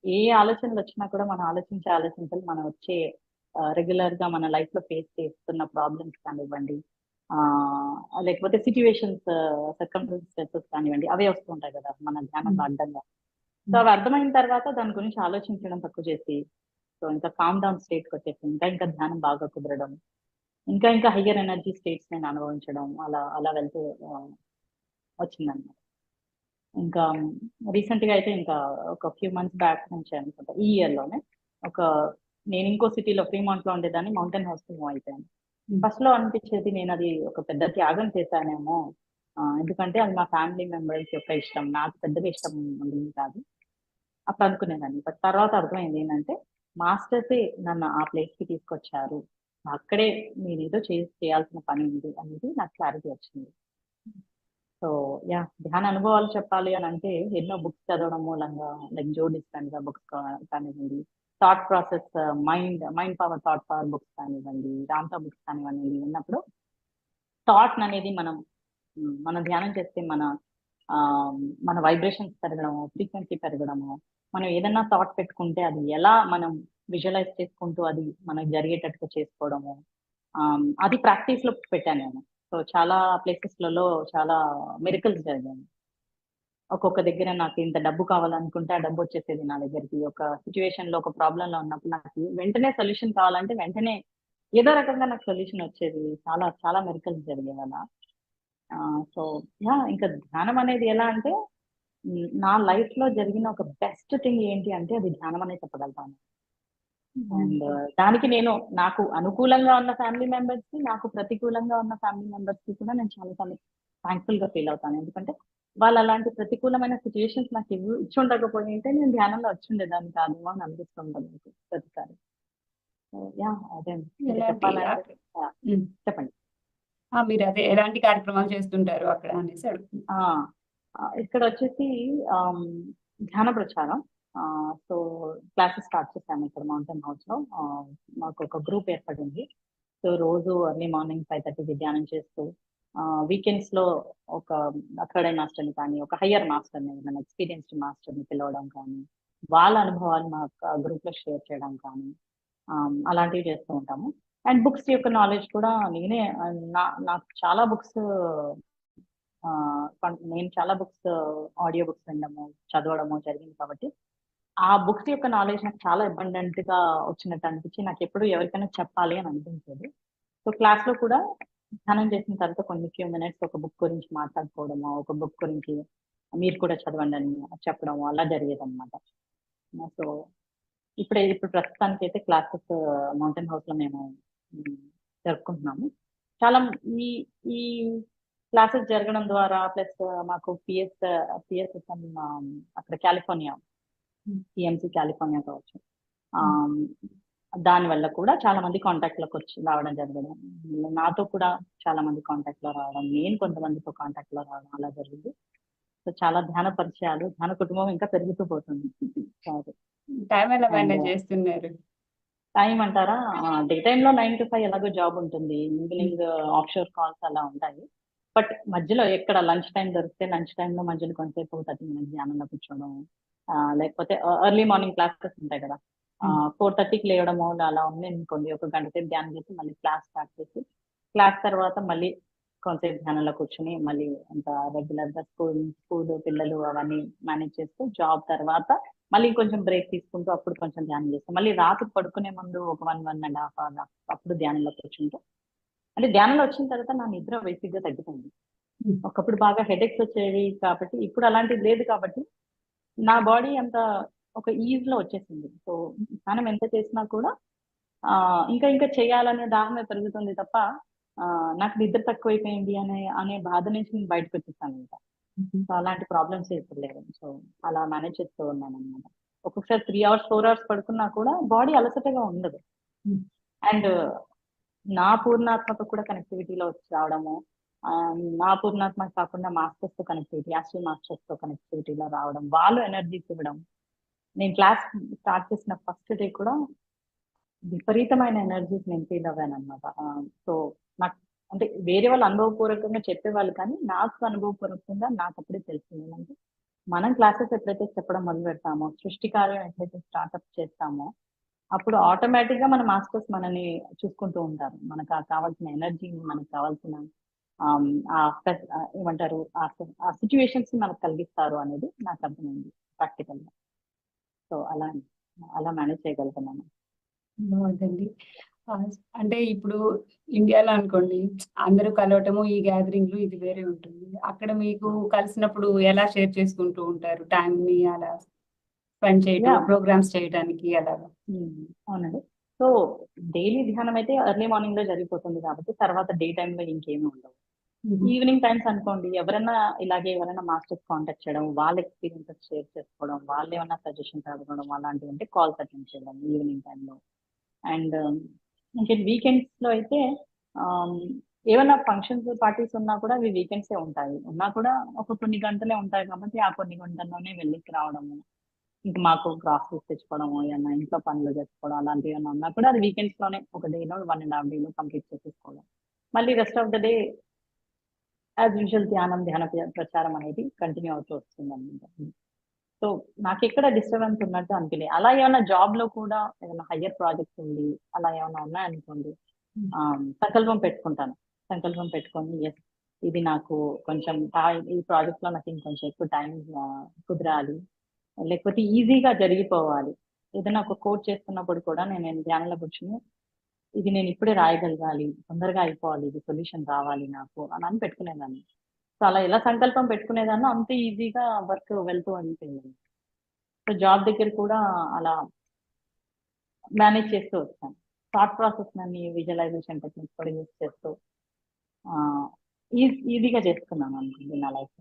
ఏ ఆలోచనలు వచ్చినా కూడా మనం ఆలోచించే ఆలోచనలు మనం వచ్చే రెగ్యులర్ గా మన లైఫ్ లో ఫేస్ చేస్తున్న ప్రాబ్లమ్స్ కానివ్వండి, ఆ లేకపోతే సిచ్యువేషన్స్, సర్కమ్స్టెన్సెస్ కానివ్వండి, అవే వస్తూ ఉంటాయి కదా మన ధ్యానంలో అడ్డంగా. సో అవి అర్థమైన తర్వాత దాని గురించి ఆలోచించడం తక్కువ చేసి, సో ఇంకా కామ్ డౌన్ స్టేట్ కి వచ్చేసి ఇంకా ఇంకా ధ్యానం బాగా కుదరడం, ఇంకా ఇంకా హయ్యర్ ఎనర్జీ స్టేట్స్ నేను అనుభవించడం, అలా అలా వెళ్తూ వచ్చిందన్నమాట. ఇంకా రీసెంట్ గా అయితే ఇంకా ఒక ఫ్యూ మంత్స్ బ్యాక్ నుంచి అనుకుంటా, ఈ ఇయర్ లోనే ఒక నేను ఇంకో సిటీలో ఫ్రీమాంట్ లో ఉండేదాన్ని, మౌంటైన్ హౌస్ కి మూవ్ అయిపోయాను. ఫస్ట్ లో అనిపించేది నేను అది ఒక పెద్ద త్యాగం చేశానేమో, ఎందుకంటే అది మా ఫ్యామిలీ మెంబర్స్ యొక్క ఇష్టం, నాకు పెద్దగా ఇష్టం ఉండేది కాదు అప్పుడు అనుకునేదాన్ని. బట్ తర్వాత అర్థమైంది ఏంటంటే మాస్టర్సే నన్ను ఆ ప్లేస్ కి తీసుకొచ్చారు, అక్కడే నేను ఏదో చేయాల్సిన పని ఉంది అనేది నాకు క్లారిటీ వచ్చింది. సో యా, ధ్యాన అనుభవాలు చెప్పాలి అని అంటే ఎన్నో బుక్స్ చదవడం మూలంగా, లైక్ జో డిస్పెన్జా బుక్స్ కానివ్వండి, thought process, mind power thought power books కానివ్వండి, రామ్తా బుక్స్ కానివ్వండి, ఉన్నప్పుడు థాట్ అనేది మనం ధ్యానం చేస్తే ఆ, మన వైబ్రేషన్స్ పెరగడము, ఫ్రీక్వెన్సీ పెరగడము, మనం ఏదైనా థాట్ పెట్టుకుంటే అది ఎలా మనం విజువలైజ్ చేసుకుంటూ అది మనకు జరిగేటట్టుగా చేసుకోవడము, అది ప్రాక్టీస్ లో పెట్టాను నేను. సో చాలా ప్లేసెస్లలో చాలా మిరకల్స్ జరిగాయి. ఒక్కొక్క దగ్గర నాకు ఇంత డబ్బు కావాలనుకుంటే ఆ డబ్బు వచ్చేసేది నా దగ్గరికి. ఒక సిచ్యువేషన్ లో ఒక ప్రాబ్లం లో ఉన్నప్పుడు నాకు వెంటనే సొల్యూషన్ కావాలంటే వెంటనే ఏదో రకంగా నాకు సొల్యూషన్ వచ్చేది. చాలా చాలా మిరకల్స్ జరిగాయి అలా. సో యా, ఇంకా ధ్యానం అనేది ఎలా అంటే నా లైఫ్ లో జరిగిన ఒక బెస్ట్ థింగ్ ఏంటి అంటే అది ధ్యానం అనే చెప్పగలుగుతాను. అండ్ దానికి నేను నాకు అనుకూలంగా ఉన్న ఫ్యామిలీ మెంబర్స్ కి, నాకు ప్రతికూలంగా ఉన్న ఫ్యామిలీ మెంబర్స్ కి కూడా నేను చాలా చాలా థ్యాంక్ఫుల్ గా ఫీల్ అవుతాను. ఎందుకంటే వాళ్ళు అలాంటి ప్రతికూలమైన సిచ్యువేషన్స్ నాకు ఇచ్చి ఉండకపోయి ఉంటే నేను ధ్యానంలో వచ్చి ఉండేదాన్ని కాదు అని అనిపిస్తుంటుంది నాకు ప్రతిసారి. యా, అదే ఇంకా ఎలాంటి చెప్పాలంటే చెప్పండి. మీరు అదే ఎలాంటి కార్యక్రమాలు చేస్తుంటారు అక్కడ అనేసి అడుగుతున్నా. ఆ ఇక్కడ వచ్చేసి ధ్యాన ప్రచారం. సో క్లాసెస్ స్టార్ట్ చేశాను ఇక్కడ మౌంటైన్ హౌస్ లో. మాకు ఒక గ్రూప్ ఏర్పడింది. సో రోజు ఎర్లీ మార్నింగ్ 5:30కి ధ్యానం చేస్తూ, వీకెండ్స్ లో ఒక థర్డ్ మాస్టర్ని కానీ, ఒక హయ్యర్ మాస్టర్ని, మన ఎక్స్పీరియన్స్డ్ మాస్టర్ని పిలవడం కానీ, వాళ్ళ అనుభవాలు మా గ్రూప్ లో షేర్ చేయడం కానీ, అలాంటివి చేస్తూ ఉంటాము. అండ్ బుక్స్ యొక్క నాలెడ్జ్ కూడా నేనే, నాకు చాలా బుక్స్, నేను చాలా బుక్స్, ఆడియో బుక్స్ వినడము, చదవడము జరిగింది కాబట్టి ఆ బుక్స్ యొక్క నాలెడ్జ్ నాకు చాలా అబండెంట్ గా వచ్చినట్టు అనిపించి నాకు ఎప్పుడు ఎవరికైనా చెప్పాలి అని అనిపించేది. సో క్లాస్ లో కూడా ధ్యానం చేసిన తర్వాత కొన్ని ఫ్యూ మినిట్స్ ఒక బుక్ గురించి మాట్లాడుకోవడము, ఒక బుక్ గురించి మీరు కూడా చదవండి అని చెప్పడం, అలా జరిగేది అనమాట. సో ఇప్పుడు ప్రస్తుతానికి అయితే క్లాసెస్ మౌంటైన్ హౌస్ లో మేము జరుపుకుంటున్నాము. చాలా ఈ ఈ క్లాసెస్ జరగడం ద్వారా ప్లస్ మాకు పిఎస్ఎస్ఎం అక్కడ కాలిఫోర్నియా, పిఎంసి కాలిఫోర్నియా కావచ్చు, దాని వల్ల కూడా చాలా మంది కాంటాక్ట్ లోకి వచ్చి రావడం జరగడం, నాతో కూడా చాలా మంది కాంటాక్ట్ లో రావడం, నేను కొంతమందితో కాంటాక్ట్ లో రావడం అలా జరిగింది. సో చాలా ధ్యాన పరిచయాలు, ధ్యాన కుటుంబం ఇంకా పెరుగుతూ పోతుంది. టైం ఎలా మేనేజ్ చేస్తున్నారు? టైం అంటారా, డే టైమ్ లో 9 to 5 ఎలాగో జాబ్ ఉంటుంది, ఈవినింగ్ ఆఫ్షోర్ కాల్స్ అలా ఉంటాయి. బట్ మధ్యలో ఎక్కడ లంచ్ టైం దొరికితే లంచ్ టైంలో మధ్యలో కొంతసేపు 30 minutes ధ్యానంలో కూర్చోవడం, లేకపోతే ఎర్లీ మార్నింగ్ క్లాసెస్ ఉంటాయి కదా, 4:30కి లేవడము అలా ఉంది అనుకోండి, ఒక గంట సేపు ధ్యానం చేసి మళ్ళీ క్లాస్ స్టార్ట్ చేసి, క్లాస్ తర్వాత మళ్ళీ కొంతసేపు ధ్యానంలో కూర్చొని మళ్ళీ అంత రెగ్యులర్ గా స్కూల్ పిల్లలు అవన్నీ మేనేజ్ చేస్తూ, జాబ్ తర్వాత మళ్ళీ కొంచెం బ్రేక్ తీసుకుంటూ అప్పుడు కొంచెం ధ్యానం చేస్తాం. మళ్ళీ రాత్రి పడుకునే ముందు ఒక 1.5 hours అప్పుడు ధ్యానంలో కూర్చుంటాం. అంటే ధ్యానంలో వచ్చిన తర్వాత నా నిద్ర బేసిక్ గా తగ్గిపోయింది. ఒకప్పుడు బాగా హెడేక్స్ వచ్చేవి కాబట్టి ఇప్పుడు అలాంటిది లేదు కాబట్టి నా బాడీ అంత ఒక ఈజ్ లో వచ్చేసింది. సో మనం ఎంత చేసినా కూడా ఇంకా ఇంకా చేయాలనే దాహమే పెరుగుతుంది తప్ప నాకు నిద్ర తక్కువైపోయింది అనే బాధ నుంచి నేను బయటకు వచ్చేసాను ఇంకా. సో అలాంటి ప్రాబ్లమ్స్ ఇప్పుడు లేవు. సో అలా మేనేజ్ చేస్తూ ఉన్నాను అనమాట. ఒక్కొక్కసారి 3 అవర్స్ 4 అవర్స్ పడుకున్నా కూడా బాడీ అలసటగా ఉండదు. అండ్ నా పూర్ణాత్మక కూడా కనెక్టివిటీలో వచ్చి రావడము, నా పూర్ణాత్మక కాకుండా మాస్టర్స్ తో కనెక్టివిటీ, యాస్ట్రల్ మాస్టర్స్ తో కనెక్టివిటీలో రావడం, వాళ్ళు ఎనర్జీస్ ఇవ్వడం. నేను క్లాస్ స్టార్ట్ చేసిన ఫస్ట్ డే కూడా విపరీతమైన ఎనర్జీస్ నేను ఫీల్ అవ్వాను అనమాట. సో నాకు అంటే వేరే వాళ్ళు అనుభవపూర్వకంగా చెప్పేవాళ్ళు, కానీ నాకు అనుభవపూర్వకంగా నాకు అప్పుడే తెలిసింది ఏంటంటే, మనం క్లాసెస్ ఎప్పుడైతే చెప్పడం మొదలు పెడతామో, సృష్టి కార్యం ఎప్పుడైతే స్టార్ట్అప్ చేస్తామో, అప్పుడు ఆటోమేటిక్ గా మన మాస్టర్స్ మనని చూసుకుంటూ ఉంటారు. మనకు కావాల్సిన ఎనర్జీని, మనకు కావాల్సిన ఏమంటారు, ఆ సిచ్యువేషన్స్ మనకు కలిగిస్తారు అనేది నాకు అర్థమైంది ప్రాక్టికల్ గా. సో అలా అలా మేనేజ్ చేయగలుగుతున్నాను. బాగుందండి. ఆ, అంటే ఇప్పుడు ఇండియాలో అనుకోండి, అందరూ కలవటము, ఈ గ్యాదరింగ్లు ఇది వేరే ఉంటుంది. అక్కడ మీకు కలిసినప్పుడు ఎలా షేర్ చేసుకుంటూ ఉంటారు టైం ని, అలా స్పెండ్ చేయటం, Yeah. ప్రోగ్రామ్స్ చేయడానికి అలాగా? అవునండి. సో డైలీ ధ్యానం అయితే ఎర్లీ మార్నింగ్ లో జరిగిపోతుంది కాబట్టి తర్వాత డే టైమ్ లో ఇంకేమీ ఉండవు. ఈవినింగ్ టైమ్స్ అనుకోండి, ఎవరైనా మాస్టర్స్ కాంటాక్ట్ చేయడం, వాళ్ళ ఎక్స్పీరియన్సెస్ షేర్ చేసుకోవడం, వాళ్ళు ఏమైనా సజెషన్స్ అడగడం, అలాంటివి ఉంటే కాల్స్ అటెండ్ చేయడం ఈవినింగ్ టైంలో. అండ్ ఇంకా వీకెండ్స్ లో అయితే ఏమైనా ఫంక్షన్స్ పార్టీస్ ఉన్నా కూడా అవి వీకెండ్సే ఉంటాయి. ఉన్నా కూడా ఒక కొన్ని గంటలే ఉంటాయి కాబట్టి ఆ కొన్ని గంటల్లోనే వెళ్ళికి రావడము, ఇంకా మాకు గ్రాసరీస్ తెచ్చుకోవడము, ఏమన్నా ఇంట్లో పనులు చేసుకోవడం, అలాంటివి ఏమైనా ఉన్నా కూడా అది వీకెండ్స్ లోనే ఒక డేలో 1.5 డేలో కంప్లీట్ చేసేసుకోవడం. మళ్ళీ rest of the day as usual ధ్యాన ప్రచారం అనేది కంటిన్యూ అవుతూ వస్తుంది అనమాట. సో నాకు ఎక్కడ డిస్టర్బెన్స్ ఉన్నట్టు అనిపించలేదు. అలా ఏమైనా జాబ్ లో కూడా ఏమైనా హయ్యర్ ప్రాజెక్ట్స్ ఉంది, అలా ఏమైనా ఉన్నాయనుకోండి, సంకల్పం పెట్టుకుంటాను. సంకల్పం పెట్టుకొని ఎస్, ఇది నాకు కొంచెం ఈ ప్రాజెక్ట్ లో నాకు ఇంకొంచెం ఎక్కువ టైం కుదరాలి, లేకపోతే ఈజీగా జరిగిపోవాలి. ఏదైనా ఒక కోడ్ చేస్తున్నప్పుడు కూడా నేను ధ్యానంలో కూర్చుని ఇది నేను ఇప్పుడే రాయగలగాలి, తొందరగా అయిపోవాలి, ఇది సొల్యూషన్ రావాలి నాకు అలా అని పెట్టుకునేదాన్ని. సో అలా ఎలా సంకల్పం పెట్టుకునేదాన్నో అంతే ఈజీగా వర్క్ వెళ్తూ ఉంటుంది. సో జాబ్ దగ్గర కూడా అలా మేనేజ్ చేస్తూ వచ్చాను. థాట్ ప్రాసెస్ అన్ని విజువలైజేషన్ టెక్నిక్స్ కూడా యూజ్ చేస్తూ ఈజీగా చేసుకున్నాను అనుకుంటుంది నా లైఫ్.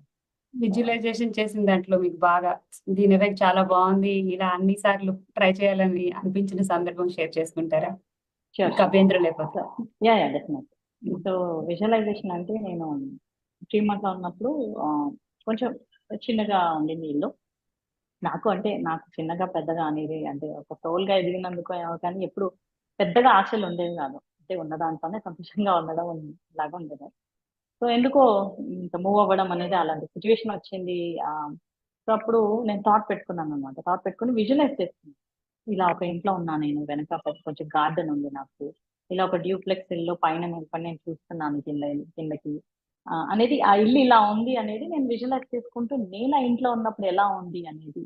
విజువలైజేషన్ చేసిన దాంట్లో మీకు బాగా దీని ఎఫెక్ట్ చాలా బాగుంది, ఇలా అన్ని సార్లు ట్రై చేయాలని అనిపించిన సందర్భం షేర్ చేసుకుంటారా? మీకు అభ్యంతరం లేకపోతే. Yeah definite. సో విజువలైజేషన్ అంటే నేను 3 months లో ఉన్నప్పుడు కొంచెం చిన్నగా ఉండింది ఇల్లు. నాకు చిన్నగా పెద్దగా అనేది అంటే ఒక సోల్ గా ఎదిగినందుకు ఏమో కానీ ఎప్పుడు పెద్దగా ఆశలు ఉండేవి కాదు. అంటే ఉన్న దాంట్లోనే సంతోషంగా ఉండడం లాగా ఉండేది. సో ఎందుకో ఇంకా మూవ్ అవ్వడం అనేది అలాంటి సిచ్యువేషన్ వచ్చింది. సో అప్పుడు నేను థాట్ పెట్టుకున్నాను అనమాట. థాట్ పెట్టుకుని విజువలైజ్ చేసుకున్నాను. ఇలా ఒక ఇంట్లో ఉన్నా నేను, వెనక కొంచెం గార్డెన్ ఉంది నాకు. ఇలా ఒక డ్యూప్లెక్స్ ఇల్లు పైన నిలబడి నేను చూస్తున్నాను కిందకి అనేది, ఆ ఇల్లు ఇలా ఉంది అనేది నేను విజువలైజ్ చేసుకుంటూ, నేను ఆ ఇంట్లో ఉన్నప్పుడు ఎలా ఉంది అనేది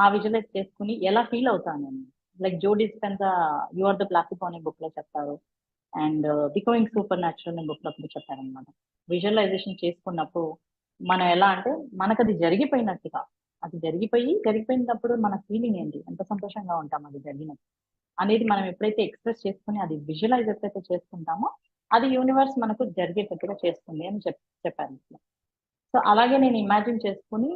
ఆ విజువలైజ్ చేసుకుని ఎలా ఫీల్ అవుతాను నేను. Like Joe Dispenza you are the placebo అనే బుక్ లో చెప్తారు, అండ్ బికమింగ్ సూపర్ న్యాచురల్ అనే బుక్ లో కూడా చెప్పారనమాట. విజువలైజేషన్ చేసుకున్నప్పుడు మనం ఎలా అంటే మనకు అది జరిగిపోయినట్టుగా, అది జరిగిపోయినప్పుడు మన ఫీలింగ్ ఏంటి, ఎంత సంతోషంగా ఉంటాం అది జరిగినప్పుడు అనేది మనం ఎప్పుడైతే ఎక్స్ప్రెస్ చేసుకుని అది విజువలైజ్ ఎప్పుడైతే చేసుకుంటామో అది యూనివర్స్ మనకు జరిగేటట్టుగా చేస్తుంది అని చెప్పారు. సో అలాగే నేను ఇమాజిన్ చేసుకుని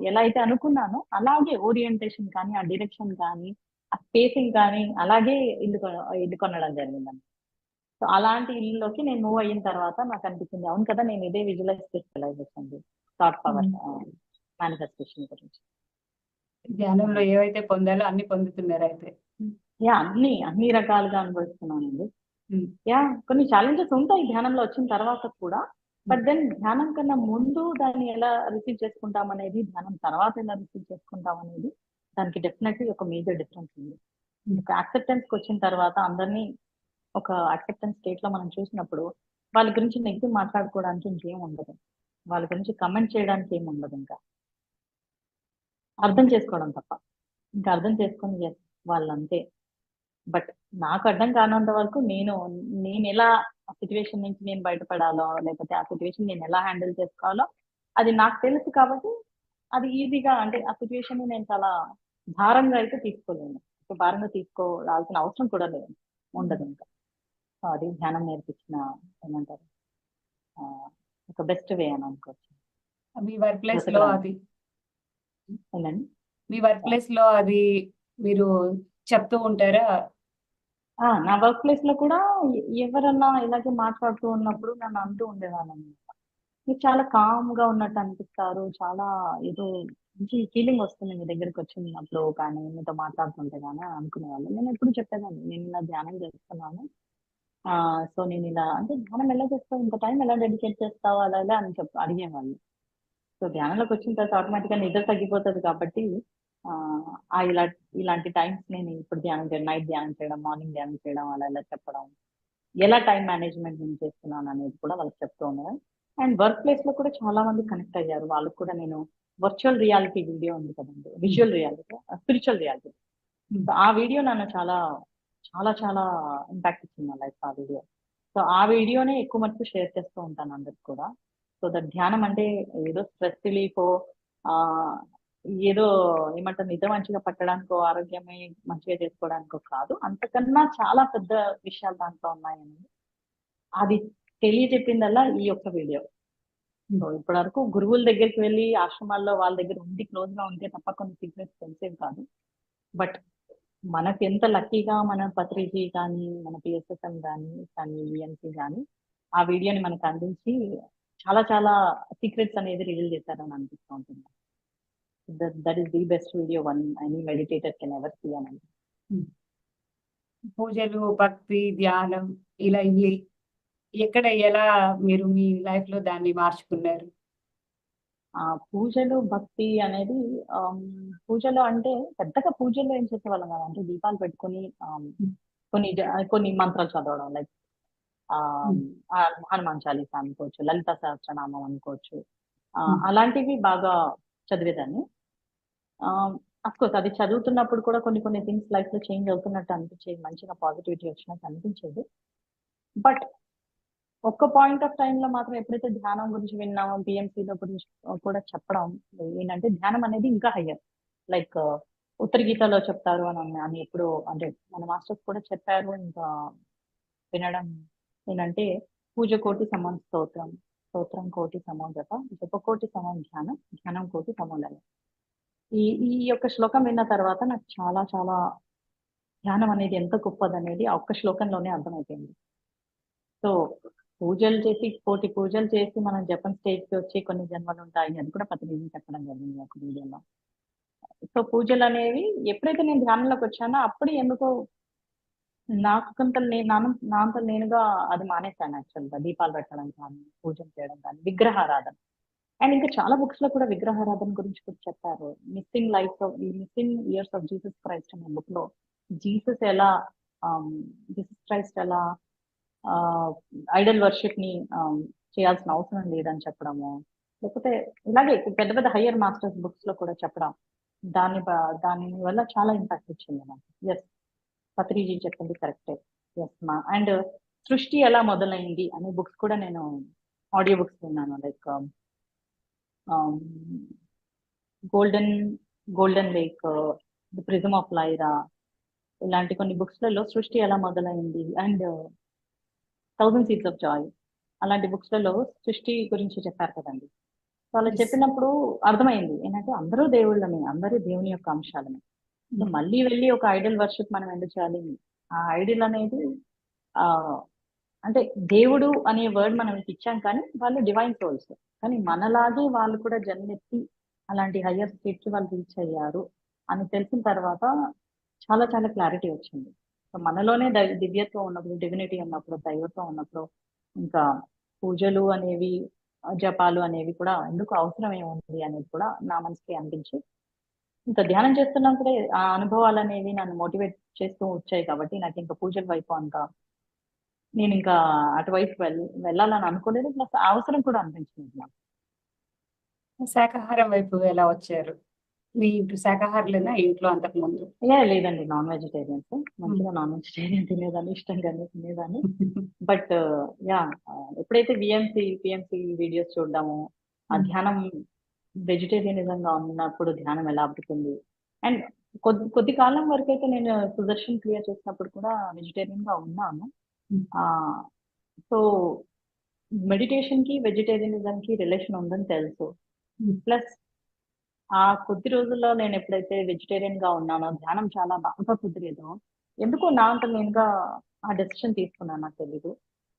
ఎలా అయితే అనుకున్నానో అలాగే ఓరియంటేషన్ కానీ, ఆ డైరెక్షన్ కానీ, ఆ స్పేసింగ్ కానీ అలాగే ఇల్లు కొనడం జరిగిందండి. సో అలాంటి ఇల్లులోకి నేను మూవ్ అయిన తర్వాత నాకు అనిపించింది, అవును కదా, నేను ఇదే విజువలైజేషన్ థాట్ పవర్ మేనిఫెస్టేషన్ గురించి. ధ్యానంలో ఏవైతే పొందాలో అన్ని పొందుతున్నారు అయితే. యా అన్ని రకాలుగా అనుభవిస్తున్నానండి. యా కొన్ని ఛాలెంజెస్ ఉంటాయి ధ్యానంలో వచ్చిన తర్వాత కూడా, బట్ దెన్ ధ్యానం కన్నా ముందు దాన్ని ఎలా రిసీవ్ చేసుకుంటాం అనేది, ధ్యానం తర్వాత ఎలా రిసీవ్ చేసుకుంటాం అనేది, దానికి డెఫినెట్లీ ఒక మేజర్ డిఫరెన్స్ ఉంది. ఒక యాక్సెప్టెన్స్ కి వచ్చిన తర్వాత అందరినీ ఒక యాక్సెప్టెన్స్ స్టేట్ లో మనం చూసినప్పుడు వాళ్ళ గురించి నెగిటివ్ మాట్లాడుకోవడానికి ఇంకేం ఉండదు, వాళ్ళ గురించి కమెంట్ చేయడానికి ఏమి ఉండదు, ఇంకా అర్థం చేసుకోవడం తప్ప. ఇంకా అర్థం చేసుకుని వాళ్ళంతే. బట్ నాకు అర్థం కానంత వరకు నేను ఎలా ఆ సిచ్యువేషన్ నుంచి నేను బయటపడాలో, లేకపోతే ఆ సిచ్యువేషన్ నేను ఎలా హ్యాండిల్ చేసుకోవాలో అది నాకు తెలుసు కాబట్టి అది ఈజీగా, అంటే ఆ సిచ్యువేషన్ నేను చాలా భారంగా అయితే తీసుకోలేను. భారంగా తీసుకోవాల్సిన అవసరం కూడా ఉండదు ఇంకా. సో అది ధ్యానం నేర్పించిన ఏమంటారు ఒక బెస్ట్ వే అని అనుకోవచ్చు. మీ వర్క్ ప్లేస్ లో బ్రతకడానికి. అది ఏంటండి? మీ వర్క్ ప్లేస్ లో అది మీరు చెప్తూ ఉంటారా? నా వర్క్ ప్లేస్ లో కూడా ఎవరన్నా ఇలాగే మాట్లాడుతూ ఉన్నప్పుడు నన్ను అంటూ ఉండేవాళ్ళని, మీరు చాలా కామ్ గా ఉన్నట్టు అనిపిస్తారు, చాలా ఏదో మంచి ఫీలింగ్ వస్తుంది మీ దగ్గరికి వచ్చినప్పుడు కానీ మీతో మాట్లాడుతుంటే కానీ అని అనుకునేవాళ్ళు. నేను ఎప్పుడు చెప్పేదాన్ని, నేను ఇలా ధ్యానం చేస్తున్నాను, సో నేను ఇలా అంటే ధ్యానం ఎలా చేస్తావు, ఇంత టైం ఎలా డెడికేట్ చేస్తావు, అలా ఇలా అని అడిగేవాళ్ళు. సో ధ్యానంలోకి వచ్చిన తర్వాత ఆటోమేటిక్గా నిద్ర తగ్గిపోతుంది కాబట్టి ఆ ఇలాంటి టైమ్స్ నేను ఇప్పుడు ధ్యానం చేయడం, నైట్ ధ్యానం చేయడం, మార్నింగ్ ధ్యానం చేయడం, అలా ఇలా చెప్పడం, ఎలా టైం మేనేజ్మెంట్ నేను చేస్తున్నాను అనేది కూడా వాళ్ళకి చెప్తూ ఉన్నాను. అండ్ వర్క్ ప్లేస్ లో కూడా చాలా మంది కనెక్ట్ అయ్యారు. వాళ్ళకి కూడా నేను వర్చువల్ రియాలిటీ వీడియో ఉంది కదండి, విజువల్ రియాలిటీ, స్పిరిచువల్ రియాలిటీ, ఆ వీడియో నన్ను చాలా చాలా చాలా ఇంపాక్ట్ ఇచ్చింది నా లైఫ్ ఆ వీడియో. సో ఆ వీడియోనే ఎక్కువ మటుకు షేర్ చేస్తూ ఉంటాను అందరికి కూడా. సో దట్ ధ్యానం అంటే ఏదో స్ట్రెస్ రిలీఫ్, ఆ ఏదో ఏమంటారు నిద్ర మంచిగా పట్టడానికో, ఆరోగ్యమే మంచిగా చేసుకోవడానికో కాదు, అంతకన్నా చాలా పెద్ద విషయాలు దాంట్లో ఉన్నాయని అది తెలియజెప్పిందల్లా ఈ యొక్క వీడియో. సో ఇప్పటి వరకు గురువుల దగ్గరికి వెళ్ళి ఆశ్రమాల్లో వాళ్ళ దగ్గర ఉండి క్లోజ్ గా ఉంటే తప్ప కొన్ని సీక్రెట్స్ తెలిసేవి కాదు. బట్ మనకి ఎంత లక్కీగా మన పత్రిజీ కానీ, మన పిఎస్ఎస్ఎం కానీ విఎంసీ కానీ ఆ వీడియోని మనకు అందించి చాలా చాలా సీక్రెట్స్ అనేది రివీల్ చేశారని అనిపిస్తూ ఉంటుంది. That is the best video one any meditator can ever see అని. పూజలు, భక్తి, ధ్యానం ఇలా ఎక్కడ ఎలా మీరు మీ లైఫ్ లో దాన్ని మార్చుకున్నారు? పూజలు భక్తి అనేది పూజలు అంటే పెద్దగా పూజల్లో ఏం చేసేవాళ్ళం కదా, అంటే దీపాలు పెట్టుకొని కొన్ని మంత్రాలు చదవడం, లైక్ హనుమాన్ చాలీసా అనుకోవచ్చు, లలిత సహస్రనామం అనుకోవచ్చు, అలాంటివి బాగా చదివేదాన్ని. అఫ్కోర్స్ అది చదువుతున్నప్పుడు కూడా కొన్ని కొన్ని థింగ్స్ లైఫ్ లో చేంజ్ అవుతున్నట్టు అనిపించేది, మంచిగా పాజిటివిటీ వచ్చినట్టు అనిపించేది. బట్ ఒక్క పాయింట్ ఆఫ్ టైం లో మాత్రం ఎప్పుడైతే ధ్యానం గురించి విన్నామో, పిఎంసీలో గురించి కూడా చెప్పడం ఏంటంటే ధ్యానం అనేది ఇంకా హయ్యర్, లైక్ ఉత్తర గీతలో చెప్తారు అని ఎప్పుడు అంటే మన మాస్టర్స్ కూడా చెప్పారు. ఇంకా వినడం ఏంటంటే పూజ కోటి సమం స్తోత్రం, స్తోత్రం కోటి సమం జప, జప కోటి సమం ధ్యానం, ధ్యానం కోటి సమం లయం. ఈ ఈ యొక్క శ్లోకం విన్న తర్వాత నాకు చాలా చాలా ధ్యానం అనేది ఎంత గొప్పదనేది ఆ ఒక్క శ్లోకంలోనే అర్థమైపోయింది. సో పూజలు చేసి కోటి పూజలు చేసి మనం జపం స్టేజ్కి వచ్చి కొన్ని జన్మలు ఉంటాయి, అది కూడా పత్రిజీ చెప్పడం జరిగింది ఒక వీడియోలో. సో పూజలు అనేవి ఎప్పుడైతే నేను ధ్యానంలోకి వచ్చానో అప్పుడు ఎందుకో నాకు కొంత నాంత నేనుగా అది మానేశాను. యాక్చువల్గా దీపాలు పెట్టడం కానీ, పూజలు చేయడం కానీ, విగ్రహారాధన. అండ్ ఇంకా చాలా బుక్స్ లో కూడా విగ్రహారాధన గురించి కూడా చెప్పారు. Missing years of Jesus Christ అనే బుక్ లో జీసస్ ఎలా జీసస్ క్రైస్ట్ ఎలా ఐడల్ వర్షిప్ ని చేయాల్సిన అవసరం లేదని చెప్పడము, లేకపోతే ఇలాగే పెద్ద పెద్ద హయ్యర్ మాస్టర్స్ బుక్స్ లో కూడా చెప్పడం, దాని వల్ల చాలా ఇంపాక్ట్ వచ్చింది నాకు. ఎస్, పత్రిజీ చెప్పింది కరెక్టే. ఎస్ మా అండ్ సృష్టి ఎలా మొదలైంది అనే బుక్స్ కూడా నేను ఆడియో బుక్స్ విన్నాను, like golden lake, the prism of Lyra, ఇలాంటి కొన్ని బుక్స్లలో సృష్టి ఎలా మొదలైంది, అండ్ 1000 Seeds of Joy అలాంటి బుక్స్లలో సృష్టి గురించి చెప్పారు కదండి. వాళ్ళు చెప్పినప్పుడు అర్థమైంది ఏంటంటే అందరూ దేవుళ్ళని, అందరూ దేవుని యొక్క అంశాలని. సో మళ్ళీ వెళ్ళి ఒక ఐడల్ వర్షిప్ మనం ఎందుకు చేయాలి? ఆ ఐడల్ అనేది ఆ అంటే దేవుడు అనే వర్డ్ మనం ఇచ్చాం, కానీ వాళ్ళు డివైన్ సోల్స్, కానీ మనలాగే వాళ్ళు కూడా జన్మెత్తి అలాంటి హయ్యర్ స్టేట్ కి వాళ్ళు రీచ్ అయ్యారు అని తెలిసిన తర్వాత చాలా చాలా క్లారిటీ వచ్చింది. సో మనలోనే దివ్యత్వం ఉన్నప్పుడు, డివినిటీ ఉన్నప్పుడు, దైవత్వం ఉన్నప్పుడు ఇంకా పూజలు అనేవి, జపాలు అనేవి కూడా ఎందుకు అవసరం ఏముంది అనేది కూడా నా మనసుకి అనిపించి, ఇంకా ధ్యానం చేస్తున్నప్పుడే ఆ అనుభవాలు అనేవి నన్ను మోటివేట్ చేస్తూ వచ్చాయి కాబట్టి నాకు ఇంకా పూజల వైపు అంత నేను ఇంకా అటువైపు వెళ్ళాలని అనుకోలేదు, ప్లస్ అవసరం కూడా అనిపించింది నాకు. శాకాహారం వైపు ఎలా వచ్చారు? మీ ఇంట్లో శాకాహారులేనా ఇంట్లో అంతకు ముందు? లేదండి, నాన్ వెజిటేరియన్స్, మంచిగా నాన్ వెజిటేరియన్ తినేదాన్ని, ఇష్టంగానే తినేదాన్ని. బట్ ఎప్పుడైతే పిఎంసి వీడియోస్ చూడడము, ఆ ధ్యానం వెజిటేరియనిజంగా ఉన్నప్పుడు ధ్యానం ఎలా అబ్బుతుంది, అండ్ కొద్ది కాలం వరకు అయితే నేను సుదర్శన్ క్లియర్ చేసినప్పుడు కూడా వెజిటేరియన్ గా ఉన్నాను. సో మెడిటేషన్ కి వెజిటేరియనిజం కి రిలేషన్ ఉందని తెలుసు. ప్లస్ ఆ కొద్ది రోజుల్లో నేను ఎప్పుడైతే వెజిటేరియన్ గా ఉన్నానో, ధ్యానం చాలా బాగా కుదిరేదో, ఎందుకో నా అంత నేనుగా ఆ డెసిషన్ తీసుకున్నాను, నాకు తెలీదు.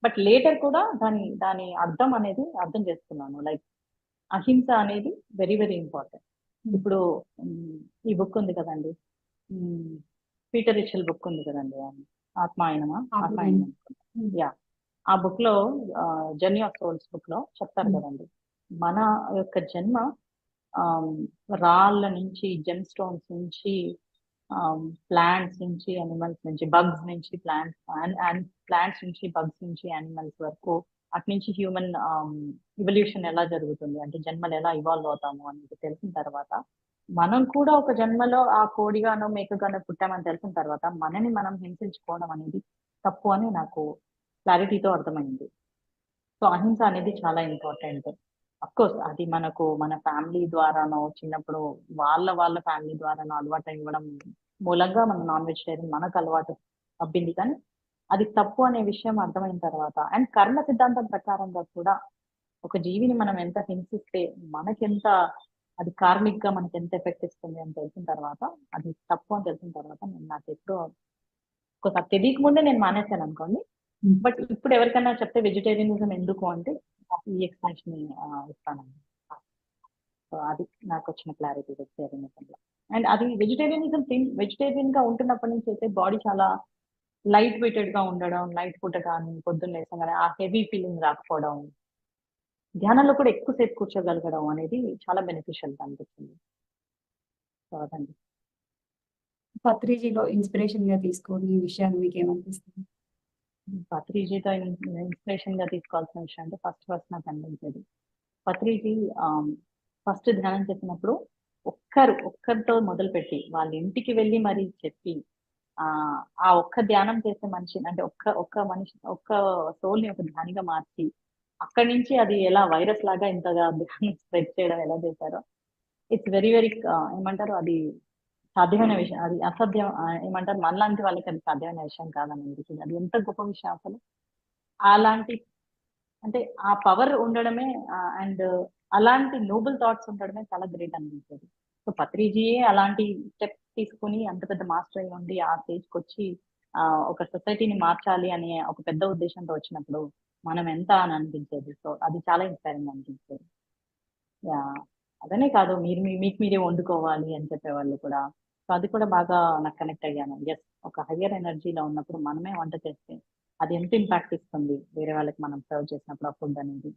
బట్ లేటర్ కూడా దాని దాని అర్థం అనేది అర్థం చేసుకున్నాను. లైక్ అహింస అనేది వెరీ వెరీ ఇంపార్టెంట్. ఇప్పుడు ఈ బుక్ ఉంది కదండి, పీటర్ రిచల్ బుక్ ఉంది కదండి, ఆత్మాయనమా ఆత్మాయనం, యా, ఆ బుక్ లో జర్నీ ఆఫ్ సోల్స్ బుక్ లో చెప్తారు కదండి, మన యొక్క జన్మ రాళ్ళ నుంచి, జెమ్ స్టోన్స్ నుంచి, ప్లాంట్స్ నుంచి, అనిమల్స్ నుంచి, బగ్స్ నుంచి, ప్లాంట్స్ నుంచి, బగ్స్ నుంచి, యానిమల్స్ వరకు, అటు నుంచి హ్యూమన్ ఇవల్యూషన్ ఎలా జరుగుతుంది అంటే జన్మలు ఎలా ఇవాల్వ్ అవుతాము అనేది తెలిసిన తర్వాత, మనం కూడా ఒక జన్మలో ఆ కోడిగానో మేకగానో పుట్టామని తెలిసిన తర్వాత మనని మనం హింసించుకోవడం అనేది తప్పు అని నాకు క్లారిటీతో అర్థమైంది. సో అహింస అనేది చాలా ఇంపార్టెంట్. అఫ్ కోర్స్ అది మనకు మన ఫ్యామిలీ ద్వారానో, చిన్నప్పుడు వాళ్ళ ఫ్యామిలీ ద్వారానో అలవాటు ఇవ్వడం మూలంగా మనం నాన్ వెజిటేరియన్ మనకు అలవాటు అబ్బింది. కానీ అది తప్పు అనే విషయం అర్థమైన తర్వాత, అండ్ కర్మ సిద్ధాంతం ప్రకారంగా కూడా ఒక జీవిని మనం ఎంత హింసిస్తే మనకెంత అది కార్మిక్ గా మనకి ఎంత ఎఫెక్ట్ ఇస్తుంది అని తెలిసిన తర్వాత, అది తప్పు అని తెలిసిన తర్వాత, నేను నాకు ఎప్పుడో ఒకసారి తెలియక ముందే నేను మానేశాను అనుకోండి. బట్ ఇప్పుడు ఎవరికైనా చెప్తే వెజిటేరియనిజం ఎందుకు అంటే ఈ ఎక్స్ప్లెనేషన్ ఇస్తానండి. సో అది నాకు వచ్చిన క్లారిటీ వెజిటేరియనిజంలో. అండ్ అది వెజిటేరియన్ గా ఉంటున్నప్పటి నుంచి అయితే బాడీ చాలా లైట్ వెయిటెడ్ గా ఉండడం, నైట్ పూట కానీ పొద్దున్న లేసగానే ఆ హెవీ ఫీలింగ్ రాకపోవడం, ధ్యానంలో కూడా ఎక్కువసేపు కూర్చోగలగడం అనేది చాలా బెనిఫిషియల్ గా అనిపిస్తుంది. సో అదండి. పత్రిజీలో ఇన్స్పిరేషన్ గా తీసుకొని ఈ విషయాలు మీకు ఏమనిపిస్తుంది? పత్రిజీతో ఇన్స్పిరేషన్ గా తీసుకోవాల్సిన విషయం అంటే ఫస్ట్ నాకు అనిపించేది, పత్రిజీ ఫస్ట్ ధ్యానం చెప్పినప్పుడు ఒక్కరితో మొదలుపెట్టి వాళ్ళ ఇంటికి వెళ్ళి మరీ చెప్పి ఆ ఒక్క ధ్యానం చేసే మనిషి అంటే ఒక్క సోల్ ని ఒక ధ్యానిగా మార్చి అక్కడి నుంచి అది ఎలా వైరస్ లాగా ఇంతగా ధ్యానం స్ప్రెడ్ చేయడం ఎలా చేశారో, ఇట్స్ వెరీ వెరీ ఏమంటారు, అది సాధ్యమైన విషయం, అది అసాధ్యం ఏమంటారు, మనలాంటి వాళ్ళకి అది సాధ్యమైన విషయం కాదని అనిపించింది. అది ఎంత గొప్ప విషయం అసలు. అలాంటి అంటే ఆ పవర్ ఉండడమే అండ్ అలాంటి నోబుల్ థాట్స్ ఉండడమే చాలా గ్రేట్ అనిపించేది. సో పత్రిజీయే అలాంటి స్టెప్ తీసుకుని అంత పెద్ద మాస్టర్ అయి ఉండి ఆ స్టేజ్కి వచ్చి ఒక సొసైటీని మార్చాలి అనే ఒక పెద్ద ఉద్దేశంతో వచ్చినప్పుడు మనం ఎంత అని అనిపించేది. సో అది చాలా ఇన్స్పైరింగ్ అనిపించేది. యా, అదనే కాదు, మీకు మీరే వండుకోవాలి అని చెప్పేవాళ్ళు కూడా. సో అది కూడా బాగా నాకు కనెక్ట్ అయ్యాను. ఎస్, ఒక హయ్యర్ ఎనర్జీలో ఉన్నప్పుడు మనమే వంట చేస్తే అది ఎంత ఇంపాక్ట్ ఇస్తుంది వేరే వాళ్ళకి మనం సర్వ్ చేసినప్పుడు ఆ ఫుడ్ అనేది.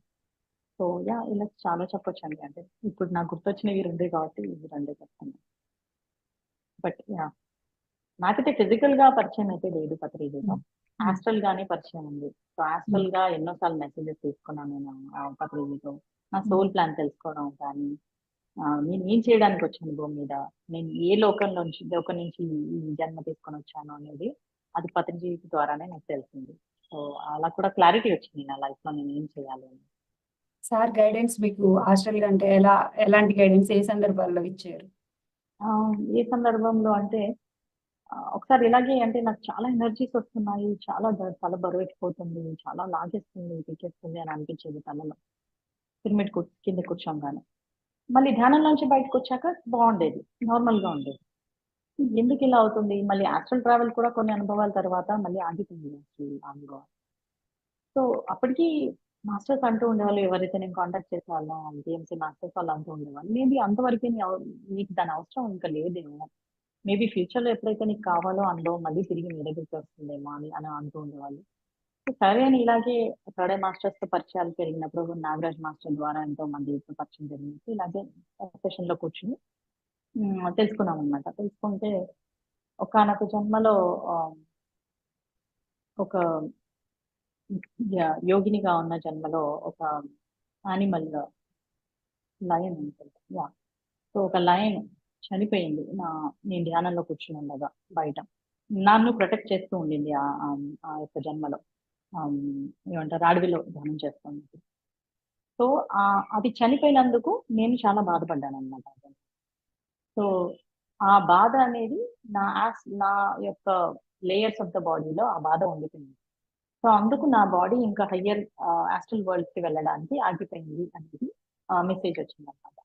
సో యా, ఇలా చాలా చెప్పొచ్చు అండి. అంటే ఇప్పుడు నాకు గుర్తొచ్చినవి రెండే కాబట్టి ఇవి రెండే చెప్తాను. బట్ యా, నాకైతే ఫిజికల్ గా పరిచయం అయితే లేదు పత్రిజీలో, ఆస్ట్రల్ గానే పరిచయం ఉంది. సో ఆస్ట్రల్ గా ఎన్నోసార్లు మెసేజెస్ తీసుకున్నాను నేను పత్రిజీతో. నా సోల్ ప్లాన్ తెలుసుకోవడం కానీ, నేను ఏం చేయడానికి వచ్చాను భూమి మీద, నేను ఏ లోకం నుంచి ఈ జన్మ తీసుకొని వచ్చాను అనేది అది పత్రిజీ ద్వారానే నాకు తెలిసింది. సో అలా కూడా క్లారిటీ వచ్చింది నా లైఫ్ లో నేను ఏం చేయాలి అని. సార్ గైడెన్స్ మీకు హాస్టల్ అంటే ఎలాంటి గైడెన్స్ ఏ సందర్భాల్లో ఇచ్చారు? ఏ సందర్భంలో అంటే ఒకసారి ఇలాగే అంటే నాకు చాలా ఎనర్జీస్ వస్తున్నాయి, తల బరువెక్కిపోతుంది, చాలా లాగేస్తుంది, పీకేస్తుంది అని అనిపించేది తలలో, పిరమిడ్ కింద కూర్చోగానే. మళ్ళీ ధ్యానంలోంచి బయటకు వచ్చాక బాగుండేది, నార్మల్ గా ఉండేది. ఎందుకు ఇలా అవుతుంది? మళ్ళీ ఆస్ట్రల్ ట్రావెల్ కూడా కొన్ని అనుభవాల తర్వాత మళ్ళీ ఆగిపోయింది అనుభవం. సో అప్పటికి మాస్టర్స్ అంటూ ఉండేవాళ్ళు, ఎవరైతే నేను కాంటాక్ట్ చేసే వాళ్ళం టీఎంసీ మాస్టర్స్ వాళ్ళు అంటూ ఉండేవాళ్ళు, మేబీ అంతవరకే నీకు దాని అవసరం ఇంకా లేదేమో, మేబీ ఫ్యూచర్ లో ఎప్పుడైతే నీకు కావాలో అనుభవం మళ్ళీ తిరిగి నీ దగ్గరికి వస్తుందేమో అని అంటూ ఉండేవాళ్ళు. సరే అని ఇలాగే ప్రణయ్ మాస్టర్స్ తో పరిచయాలు పెరిగినప్పుడు, నాగరాజ్ మాస్టర్ ద్వారా ఎంతో మంది పరిచయం జరిగినప్పుడు ఇలాగే సెషన్ లో కూర్చుని తెలుసుకున్నాం అనమాట. తెలుసుకుంటే ఒకానొక జన్మలో ఒక యోగినిగా ఉన్న జన్మలో ఒక యానిమల్, లయన్ ఉంటుంది. యా, సో ఒక లయన్ చనిపోయింది నేను ధ్యానంలో కూర్చుని ఉండగా బయట. నన్ను ప్రొటెక్ట్ చేస్తూ ఉండింది ఆ యొక్క జన్మలో. ఏమంటారు, అడవిలో ధ్యానం చేస్తుంది. సో అది చనిపోయినందుకు నేను చాలా బాధపడ్డాను అనమాట. సో ఆ బాధ అనేది నా యొక్క లేయర్స్ ఆఫ్ ద బాడీలో ఆ బాధ ఉండిపోయింది. సో అందుకు నా బాడీ ఇంకా హయ్యర్ ఆస్ట్రల్ వరల్డ్ కి వెళ్ళడానికి ఆగిపోయింది అనేది మెసేజ్ వచ్చింది అనమాట.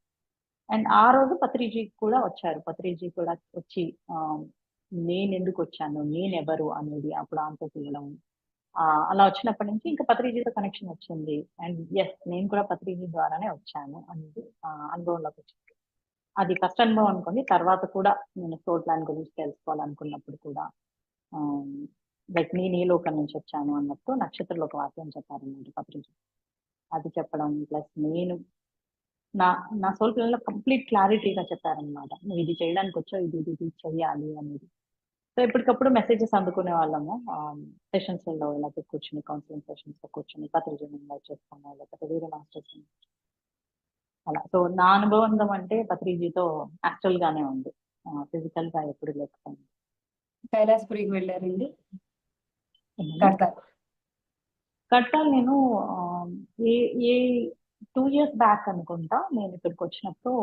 అండ్ ఆ రోజు పత్రిజీ కూడా వచ్చారు. పత్రిజీ కూడా వచ్చి నేను ఎందుకు వచ్చాను, నేను ఎవరు అనేది అప్పుడు ఆన్సర్స్ ఇవ్వడం. అలా వచ్చినప్పటి నుంచి ఇంకా పత్రిజీతో కనెక్షన్ వచ్చింది. అండ్ ఎస్, నేను కూడా పత్రిజీ ద్వారానే వచ్చాను అనేది అనుభవంలోకి వచ్చింది. అది ఫస్ట్ అనుభవం అనుకోండి. తర్వాత కూడా నేను సోల్ ప్లాన్ గురించి తెలుసుకోవాలనుకున్నప్పుడు కూడా లైక్ నేను ఈ లోకం నుంచి వచ్చాను అన్నట్టు నక్షత్రంలో ఒక వాక్యం చెప్పారన్నమాట పత్రిజీ. అది చెప్పడం ప్లస్ నేను నా నా సోల్ ప్లాన్ లో కంప్లీట్ క్లారిటీగా చెప్పారనమాట. నువ్వు ఇది చేయడానికి వచ్చావు, ఇది ఇది ఇది చెయ్యాలి అనేది. సో ఎప్పటికప్పుడు మెసేజెస్ అందుకునే వాళ్ళము. సెషన్స్ లో లేకపోతే కూర్చుని కౌన్సిలింగ్ సెషన్స్ లో కూర్చుని పత్రిజీని ఇన్వైట్ చేస్తాము, లేకపోతే వేరే మాస్టర్స్ అలా. సో నా అనుభవం అంటే పత్రిజీతో యాక్చువల్ గానే ఉంది, ఫిజికల్ గా ఎప్పుడు లేకపోయింది. కైలాసపురికి వెళ్ళారండి? కడతారు. కట్టాలి నేను ఏ ఏ 2 years బ్యాక్ అనుకుంటా నేను ఇక్కడికి వచ్చినప్పుడు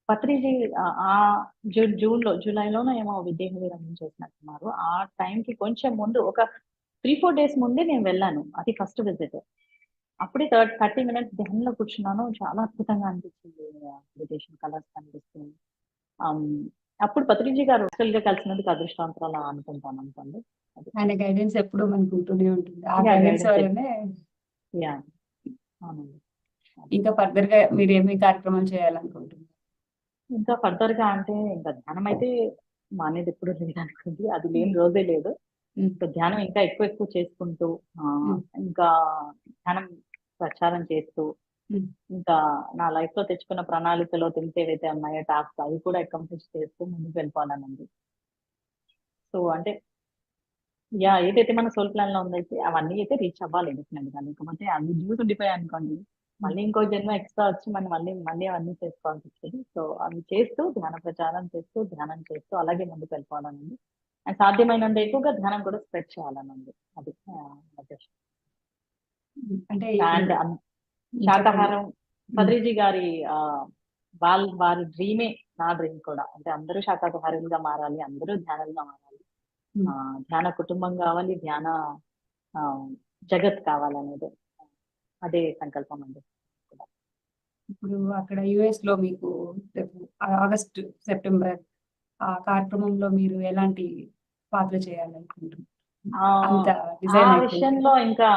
పత్రిజీ జూలైలోనో ఏమో విదేహ విరమణ చేసినట్టున్నారు. ఆ టైంకి కొంచెం ముందు ఒక 3-4 days ముందే నేను వెళ్ళాను. అది ఫస్ట్ విజిట్. అప్పుడే 30 minutes ధ్యానంలో కూర్చున్నాను. చాలా అద్భుతంగా అనిపించింది. మెడిటేషన్ కలర్స్ కనిపిస్తుంది. అప్పుడు పత్రిజీ గారు actual గా కలిసినందుకు అదృష్టవంతురాలు అనుకుంటాను అనుకోండి. ఆయన గైడెన్స్ ఎప్పుడు మనకు ఉంటూనే ఉంటుంది. ఆ Yeah, గైడెన్స్ guidance వల్లనే యా అవునండి. ఇంకా ఫర్దర్ గా మీరు ఏమి కార్యక్రమాలు చేయాలనుకుంటున్నారు? ఇంకా ఫర్దర్ గా అంటే ఇంకా ధ్యానం అయితే మానేది ఎప్పుడు లేదనుకోండి. అది లేని రోజే లేదు. ఇంకా ధ్యానం ఇంకా ఎక్కువ చేసుకుంటూ ఇంకా ధ్యానం ప్రచారం చేస్తూ ఇంకా నా లైఫ్ లో తెచ్చుకున్న ప్రణాళికలో తెలిసి ఏవైతే ఉన్నాయో టాస్క్ అవి కూడా అకంప్లిష్ చేస్తూ ముందుకు వెళ్ళిపోవాలనండి. సో అంటే యా ఏదైతే మన సోల్ ప్లాన్ లో ఉందైతే అవన్నీ అయితే రీచ్ అవ్వాలి డెఫినెట్ గా. లేకపోతే అవి డ్యూస్ ఉండిపోయాయి అనుకోండి, మళ్ళీ ఇంకో జన్మ ఎక్స్ట్రా వచ్చి మనం మళ్ళీ అవన్నీ చేసుకోవాల్సి వస్తుంది. సో అవి చేస్తూ ధ్యాన ప్రచారం చేస్తూ ధ్యానం చేస్తూ అలాగే ముందుకు వెళ్ళిపోవాలనండి. అండ్ సాధ్యమైనంత ఎక్కువగా ధ్యానం కూడా స్ప్రెడ్ చేయాలనండి. అది ఉద్దేశం. అంటే అండ్ శాకాహారం పత్రిజీ గారి వారి డ్రీమే నా డ్రీమ్ కూడా. అంటే అందరూ శాకాహారులుగా మారాలి, అందరూ ధ్యానంగా మారాలి, ధ్యాన కుటుంబం కావాలి, ధ్యాన జగత్ కావాలనేది అదే సంకల్పం అండి. ఇప్పుడు అక్కడ యుఎస్ లో మీకు ఆగస్ట్ సెప్టెంబర్ ఆ కార్యక్రమంలో మీరు ఎలాంటి పాత్ర చేయాలనుకుంటున్నారు? అంత ఆ విషయంలో ఇంకా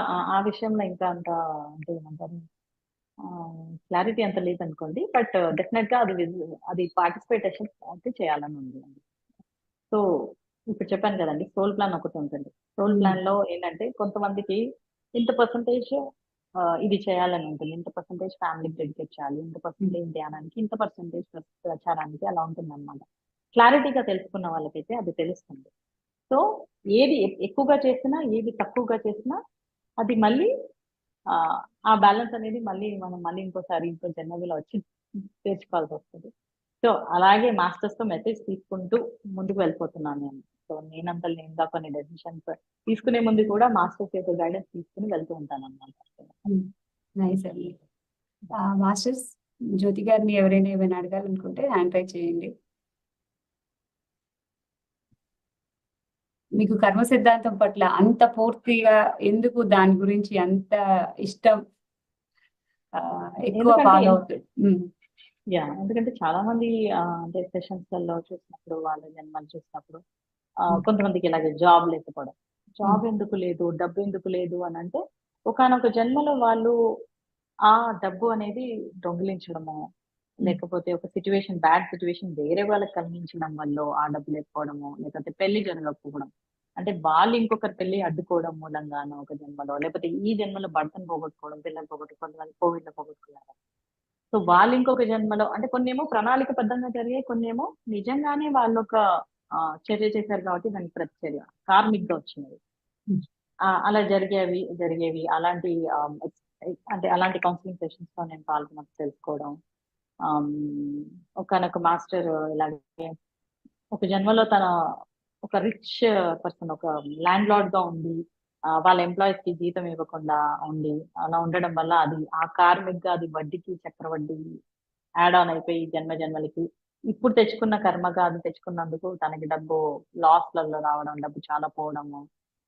అంత అంటే ఏమంటారు క్లారిటీ అంత లేదనుకోండి. బట్ డెఫినెట్ గా అది పార్టిసిపేటేషన్ అయితే చేయాలని ఉంది. సో ఇప్పుడు చెప్పాను కదండి, సోల్ ప్లాన్ ఒకటి ఉంటుంది. సోల్ ప్లాన్ లో ఏంటంటే కొంతమందికి ఇంత పర్సంటేజ్ ఇది చేయాలని ఉంటుంది, ఇంత పర్సంటేజ్ ఫ్యామిలీకి డెడికేట్ చేయాలి, ఇంత పర్సంటేజ్ ధ్యానానికి, ఇంత పర్సంటేజ్ ప్రచారానికి, అలా ఉంటుంది అనమాట. క్లారిటీగా తెలుసుకున్న వాళ్ళకైతే అది తెలుస్తుంది. సో ఏది ఎక్కువగా చేసినా ఏది తక్కువగా చేసినా అది మళ్ళీ ఆ బ్యాలెన్స్ అనేది మనం ఇంకోసారి ఇంకో జన్మలో వచ్చి తెచ్చుకోవాల్సి వస్తుంది. సో అలాగే మాస్టర్స్ తో మెసేజ్ తీసుకుంటూ ముందుకు వెళ్ళిపోతున్నాను నేను. సో నేనంతా కొన్ని డెసిషన్స్ తీసుకునే ముందు కూడా మాస్టర్స్ యొక్క గైడెన్స్ తీసుకుని వెళ్తూ ఉంటాను అన్నమాట. నైస్ అండి. మాస్టర్స్ జ్యోతి గారిని ఎవరైనా ఏమైనా అడగాలనుకుంటే హ్యాండ్ రైజ్ చేయండి. మీకు కర్మ సిద్ధాంతం పట్ల అంత పూర్తిగా ఎందుకు దాని గురించి అంత ఇష్టం ఎక్కువ ఫాలో అవుతుంది? ఎందుకంటే చాలా మంది అంటే సెషన్స్ లలో చూసినప్పుడు, వాళ్ళ జన్మలు చూసినప్పుడు కొంతమందికి ఇలాగే జాబ్ లేకపోవడం, జాబ్ ఎందుకు లేదు, డబ్బు ఎందుకు లేదు అని అంటే ఒకానొక జన్మలో వాళ్ళు ఆ డబ్బు అనేది దొంగిలించడము, లేకపోతే ఒక బ్యాడ్ సిచ్యువేషన్ వేరే వాళ్ళకి కలిగించడం వల్ల ఆ డబ్బు లేకపోవడము, లేకపోతే పెళ్లి జరగకపోవడం, అంటే వాళ్ళు ఇంకొకరి పెళ్లి అడ్డుకోవడం మూలంగానో ఒక జన్మలో, లేకపోతే ఈ జన్మలో భర్తను పోగొట్టుకోవడం, పిల్లలు పోగొట్టుకోవడం, కోవిడ్ లో పోగొట్టుకున్నారు. సో వాళ్ళు ఇంకొక జన్మలో అంటే కొన్నేమో ప్రణాళికబద్ధంగా జరిగాయి, కొన్నేమో నిజంగానే వాళ్ళు ఒక చర్య చేశారు కాబట్టి దానికి ప్రతిచర్య కార్మిక్ గా వచ్చినవి. అలా జరిగేవి అలాంటి అంటే అలాంటి కౌన్సిలింగ్ సెషన్స్ లో నేను పాల్గొన్నప్పుడు తెలుసుకోవడం. ఒకనొక మాస్టర్ ఇలాగే ఒక జన్మలో తన ఒక రిచ్ పర్సన్, ఒక ల్యాండ్ లార్డ్ గా ఉండి వాళ్ళ ఎంప్లాయీస్ కి జీతం ఇవ్వకుండా ఉండి అలా ఉండడం వల్ల అది ఆ కార్మిక్ గా అది వడ్డీకి చక్రవడ్డీ యాడ్ ఆన్ అయిపోయి జన్మలకి ఇప్పుడు తెచ్చుకున్న కర్మగా అది తెచ్చుకున్నందుకు తనకి డబ్బు లాస్లలో రావడం, డబ్బు చాలా పోవడము,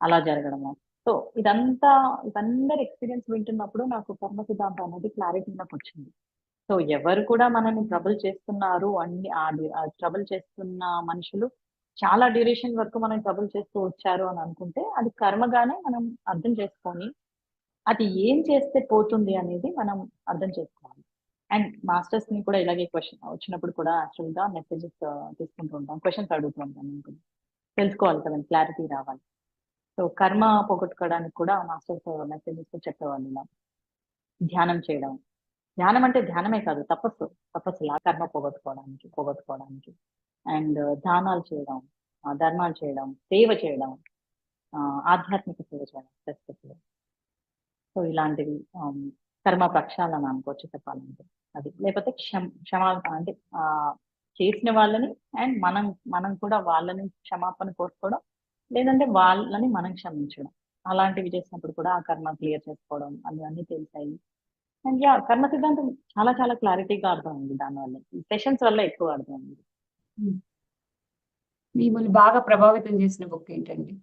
అలా జరగడము. సో ఇదందరి ఎక్స్పీరియన్స్ వింటున్నప్పుడు నాకు కర్మ సిద్ధాంతం అనేది క్లారిటీలోకి వచ్చింది. సో ఎవరు కూడా మనల్ని ట్రబుల్ చేస్తున్నారు అన్ని ట్రబుల్ చేస్తున్న మనుషులు చాలా డ్యూరేషన్ వరకు మనం ట్రబుల్ చేస్తూ వచ్చారు అని అనుకుంటే అది కర్మగానే మనం అర్థం చేసుకొని అది ఏం చేస్తే పోతుంది అనేది మనం అర్థం చేసుకోవాలి. అండ్ మాస్టర్స్ ని కూడా ఇలాగే క్వశ్చన్ వచ్చినప్పుడు కూడా యాక్చువల్ గా మెసేజెస్ తీసుకుంటూ ఉంటాం, క్వశ్చన్స్ అడుగుతూ ఉంటాం. నేను కూడా తెలుసుకోవాలి కదండి, క్లారిటీ రావాలి. సో కర్మ పోగొట్టుకోవడానికి కూడా మాస్టర్స్ మెసేజెస్ చెప్పేవాళ్ళు ఇలా ధ్యానం చేయడం. ధ్యానం అంటే ధ్యానమే కాదు, తపస్సులా కర్మ పోగొట్టుకోవడానికి. అండ్ దానాలు చేయడం, ధర్మాలు చేయడం, సేవ చేయడం, ఆధ్యాత్మిక సేవ చేయడం స్పెసిఫిక్గా. సో ఇలాంటివి కర్మ ప్రక్షాళన అనుకోవచ్చు చెప్పాలంటే. అది లేకపోతే క్షమా అంటే చేసిన వాళ్ళని అండ్ మనం కూడా వాళ్ళని క్షమాపణ కోరుకోవడం, లేదంటే వాళ్ళని మనం క్షమించడం. అలాంటివి చేసినప్పుడు కూడా ఆ కర్మ క్లియర్ చేసుకోవడం అన్నీ తెలిసాయి. అండ్ యా కర్మ సిద్ధాంతం చాలా చాలా క్లారిటీగా అర్థమైంది దానివల్ల, సెషన్స్ వల్ల ఎక్కువ అర్థమైంది. మిమ్మల్ని బాగా ప్రభావితం చేసిన బుక్ ఏంటండి?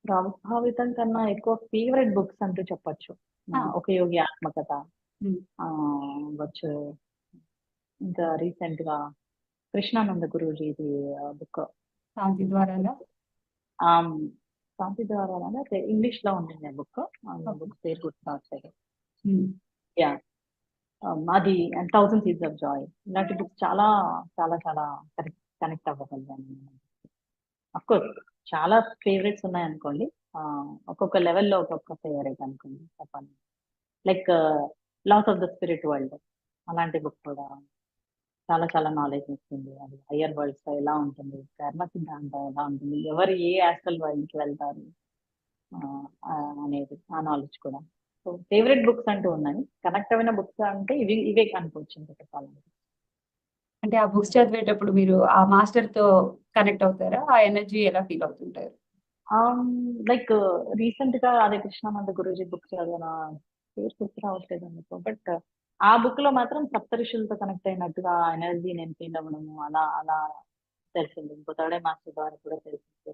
ప్రభావితం కన్నా ఎక్కువ ఫేవరెట్ బుక్స్ అంటూ చెప్పొచ్చు. ఒక యోగి ఆత్మకథ వచ్చు. ఇంకా రీసెంట్ గా కృష్ణానంద గురూజీ బుక్ శాంతి ద్వారా శాంతి ద్వారా ఇంగ్లీష్ లో ఉంటుంది బుక్. బుక్ పేరు గుర్తురావట్లేదు. యా అది అండ్ 1000 Seeds of Joy. ఇలాంటి బుక్స్ చాలా చాలా చాలా కనెక్ట్ అవ్వగలిగాను. అఫ్ కోర్స్ చాలా ఫేవరెట్స్ ఉన్నాయనుకోండి, ఒక్కొక్క లెవెల్లో ఒక్కొక్క ఫేవరెట్ అనుకోండి చెప్పాలి. Like laws of the spirit world అలాంటి బుక్ కూడా చాలా చాలా నాలెడ్జ్ ఇస్తుంది. అది హయ్యర్ వరల్డ్స్ ఎలా ఉంటుంది, కర్మ సిద్ధాంతం ఎలా ఉంటుంది, ఎవరు ఏ యాస్ట్రల్ వరల్డ్కి వెళ్తారు అనేది ఆ నాలెడ్జ్ కూడా. సో ఫేవరెట్ బుక్స్ అంటూ ఉన్నాయి. కనెక్ట్ అయిన బుక్స్ అంటే ఇవే అనుకోవచ్చు ఇంకా చెప్పాలంటే. అంటే ఆ బుక్స్ చదివేటప్పుడు మీరు ఆ మాస్టర్ తో కనెక్ట్ అవుతారా? ఆ ఎనర్జీ ఎలా ఫీల్ అవుతుంటారు? లైక్ రీసెంట్ గా అదే కృష్ణానంద గురూజీ బుక్ చదివిన, పేరు గుర్తు రావట్లేదు అందుకు, బట్ ఆ బుక్ లో మాత్రం సప్తఋషులతో కనెక్ట్ అయినట్టుగా ఎనర్జీ నేను ఫీల్ అవ్వడము అలా అలా తెలిసింది. ఇంకో థర్డ్ ఐ మాస్టర్ ద్వారా కూడా తెలిసింది.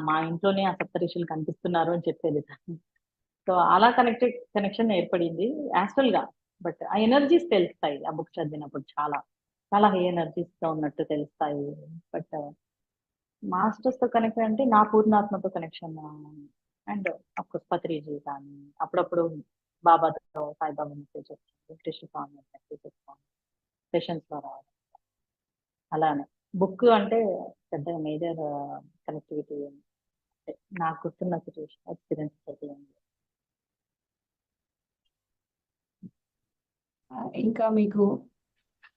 మా ఇంట్లోనే ఆ సప్తఋషులు కనిపిస్తున్నారు అని చెప్పేది. సో అలా కనెక్షన్ ఏర్పడింది యాక్చువల్ గా. బట్ ఆ ఎనర్జీస్ తెలుస్తాయి ఆ బుక్ చదివినప్పుడు, చాలా చాలా హై ఎనర్జీస్ తో ఉన్నట్టు తెలుస్తాయి. బట్ మాస్టర్స్ తో కనెక్ట్ అంటే నా పూర్ణాత్మతో కనెక్షన్. అండ్ అఫ్కోర్స్ పత్రిజీ కానీ, అప్పుడప్పుడు బాబాతో సాయిబాబా మెసేజ్ కృష్ణ స్వామి మెసేజ్ సెషన్స్ లో రావడం. అలానే బుక్ అంటే పెద్ద మేజర్ కనెక్టివిటీ నాకు గుర్తున్న సిచ్యువేషన్ ఎక్స్పీరియన్స్ జరిగింది. ఇంకా మీకు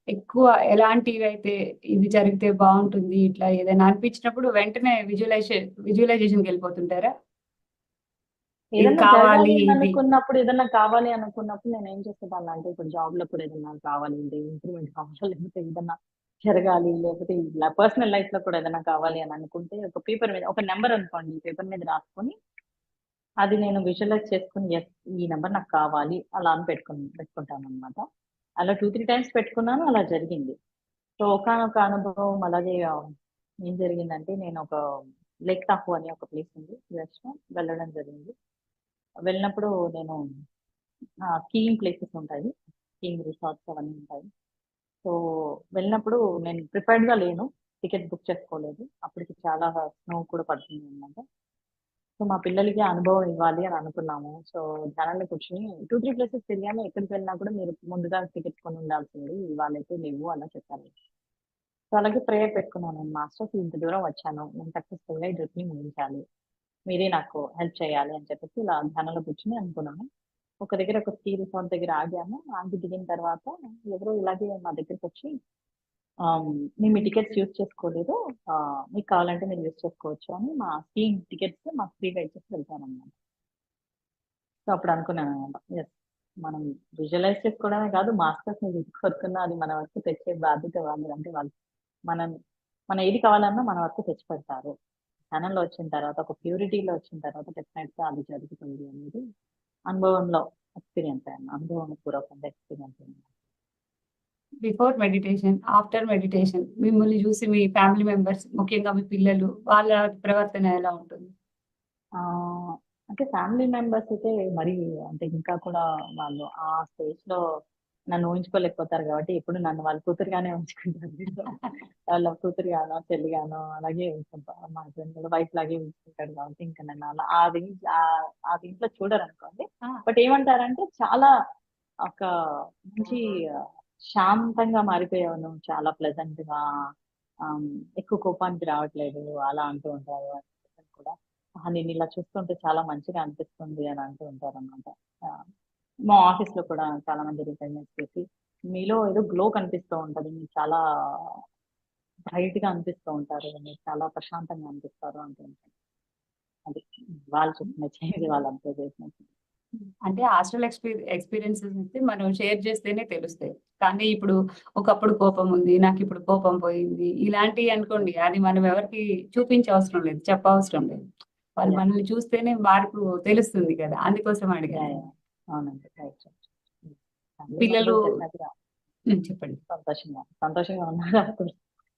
ఎక్కువ ఎలాంటివి అయితే ఇది జరిగితే బాగుంటుంది ఇట్లా ఏదైనా అనిపించినప్పుడు వెంటనే విజువలైజేషన్కి వెళ్ళిపోతుంటారా? ఏదన్నా కావాలి ఏదన్నా కావాలి అనుకున్నప్పుడు నేను ఏం చేసేదాన్ని అంటే, ఇప్పుడు జాబ్ లో కూడా ఏదన్నా కావాలి అంటే, ఇంప్రూవ్మెంట్ కావాలి, లేకపోతే ఏదన్నా జరగాలి, లేకపోతే ఇలా పర్సనల్ లైఫ్ లో కూడా ఏదైనా కావాలి అని అనుకుంటే ఒక పేపర్ మీద ఒక నెంబర్ అనుకోండి, పేపర్ మీద రాసుకొని అది నేను విజువలైజ్ చేసుకుని ఎస్ ఈ నెంబర్ నాకు కావాలి అలా అని పెట్టుకుంటాను అనమాట. అలా 2-3 టైమ్స్ పెట్టుకున్నాను, అలా జరిగింది. సో ఒకానొక అనుభవం అలాగే ఏం జరిగిందంటే, నేను ఒక లేక్ టాహో అని ఒక ప్లేస్ ఉంది యుఎస్ లో, వెళ్ళడం జరిగింది. వెళ్ళినప్పుడు నేను స్కీయింగ్ ప్లేసెస్ ఉంటాయి, స్కీయింగ్ రిసార్ట్స్ అవన్నీ ఉంటాయి. సో వెళ్ళినప్పుడు నేను ప్రిపేర్డ్ గా లేను, టికెట్ బుక్ చేసుకోలేదు, అప్పటికి చాలా స్నో కూడా పడుతుంది అనమాట. సో మా పిల్లలకి అనుభవం ఇవ్వాలి అని అనుకున్నాము. సో ధ్యానంలో కూర్చొని 2-3 ప్లేసెస్ తిరిగాము. ఎక్కడికి వెళ్ళినా కూడా మీరు ముందుగా టికెట్ కొని ఉండాల్సింది, వాళ్ళైతే లేవు అలా చెప్పారు. సో అలాగే ప్రేయర్ పెట్టుకున్నాను, నేను మాస్టర్స్ ఇంత దూరం వచ్చాను, నేను సక్సెస్ఫుల్ గా ఈ ట్రిప్ ని ముగించాలి, మీరే నాకు హెల్ప్ చేయాలి అని చెప్పేసి ఇలా ధ్యానంలో కూర్చొని అనుకున్నాను. ఒక దగ్గర ఒక స్కీ రిసార్ట్ దగ్గర ఆగాము. ఆగి దిగిన తర్వాత ఎవరో ఇలాగే మా దగ్గరికి వచ్చి, మేము మీ టికెట్స్ యూజ్ చేసుకోలేదు, మీకు కావాలంటే మీరు యూజ్ చేసుకోవచ్చు అని మా స్కీయింగ్ టికెట్స్ మాకు ఫ్రీగా ఇచ్చేసి వెళ్తానన్నమాట. సో అప్పుడు అనుకున్నాను అనమాట, ఎస్ మనం విజువలైజ్ చేసుకోవడమే కాదు, మాస్టర్స్ ని తీసుకొచ్చుకున్నా అది మన వరకు తెచ్చే బాధ్యత వాళ్ళు. అంటే వాళ్ళు మనం ఏది కావాలన్నా మన వరకు తెచ్చి పెడతారు. ధ్యానంలో వచ్చిన తర్వాత, ఒక ప్యూరిటీలో వచ్చిన తర్వాత డెఫినెట్ గా అది జరుగుతుంది అనేది అనుభవంలో ఎక్స్పీరియన్స్ అయ్యాను, అనుభవపూర్వకంగా ఎక్స్పీరియన్స్ అయ్యాను. బిఫోర్ మెడిటేషన్, ఆఫ్టర్ మెడిటేషన్ మిమ్మల్ని చూసి మీ ఫ్యామిలీ మెంబర్స్, ముఖ్యంగా మీ పిల్లలు, వాళ్ళ ప్రవర్తన ఎలా ఉంటుంది? అంటే ఫ్యామిలీ మెంబర్స్ అయితే మరి అంటే ఇంకా కూడా వాళ్ళు ఆ స్టేజ్ లో నన్ను ఊహించుకోలేకపోతారు కాబట్టి ఎప్పుడు నన్ను వాళ్ళ కూతురుగానే ఉంచుకుంటారు. సో వాళ్ళ కూతురుగానో చెల్లిగానో అలాగే ఉంచుకుంటారు. మా హస్బెండ్ కూడా వైఫ్ లాగే ఉంచుకుంటాడు కాబట్టి ఇంకా నన్ను అలా ఆ దీంట్లో చూడరు అనుకోండి. ఆ, బట్ ఏమంటారంటే చాలా ఒక మంచి శాంతంగా మారిపోయావు నువ్వు, చాలా ప్లెజెంట్ గా, ఆమ్, ఎక్కువ కోపానికి రావట్లేదు అలా అంటూ ఉంటారు. కూడా నేను ఇలా చూస్తుంటే చాలా మంచిగా అనిపిస్తుంది అని అంటూ ఉంటారు అనమాట. మా ఆఫీస్ లో కూడా చాలా మంది రిటైర్మెంట్స్ చేసి మీలో ఏదో గ్లో కనిపిస్తూ ఉంటది, మీరు చాలా బ్రైట్ గా అనిపిస్తూ ఉంటారు, మీరు చాలా ప్రశాంతంగా అనిపిస్తారు అంటూ ఉంటారు. అది వాళ్ళు చెప్పిన చేంజ్, వాళ్ళు అబ్జర్వ్ చేసిన change. అంటే హాస్టల్ ఎక్స్పీరియన్సెస్ అయితే మనం షేర్ చేస్తేనే తెలుస్తాయి. కానీ ఇప్పుడు ఒకప్పుడు కోపం ఉంది, నాకు ఇప్పుడు కోపం పోయింది, ఇలాంటివి అనుకోండి, అది మనం ఎవరికి చూపించే అవసరం లేదు, చెప్పవసరం లేదు. వాళ్ళు Yeah, మనల్ని చూస్తేనే మార్పు తెలుస్తుంది కదా, అందుకోసం yeah, అడిగాను. yeah. అవునండి, రైట్. ఫ్యామిలీ పిల్లలు మెంబర్స్ డెఫినెట్ గా చెప్పండి. సంతోషంగా ఉన్నారు. అప్పుడు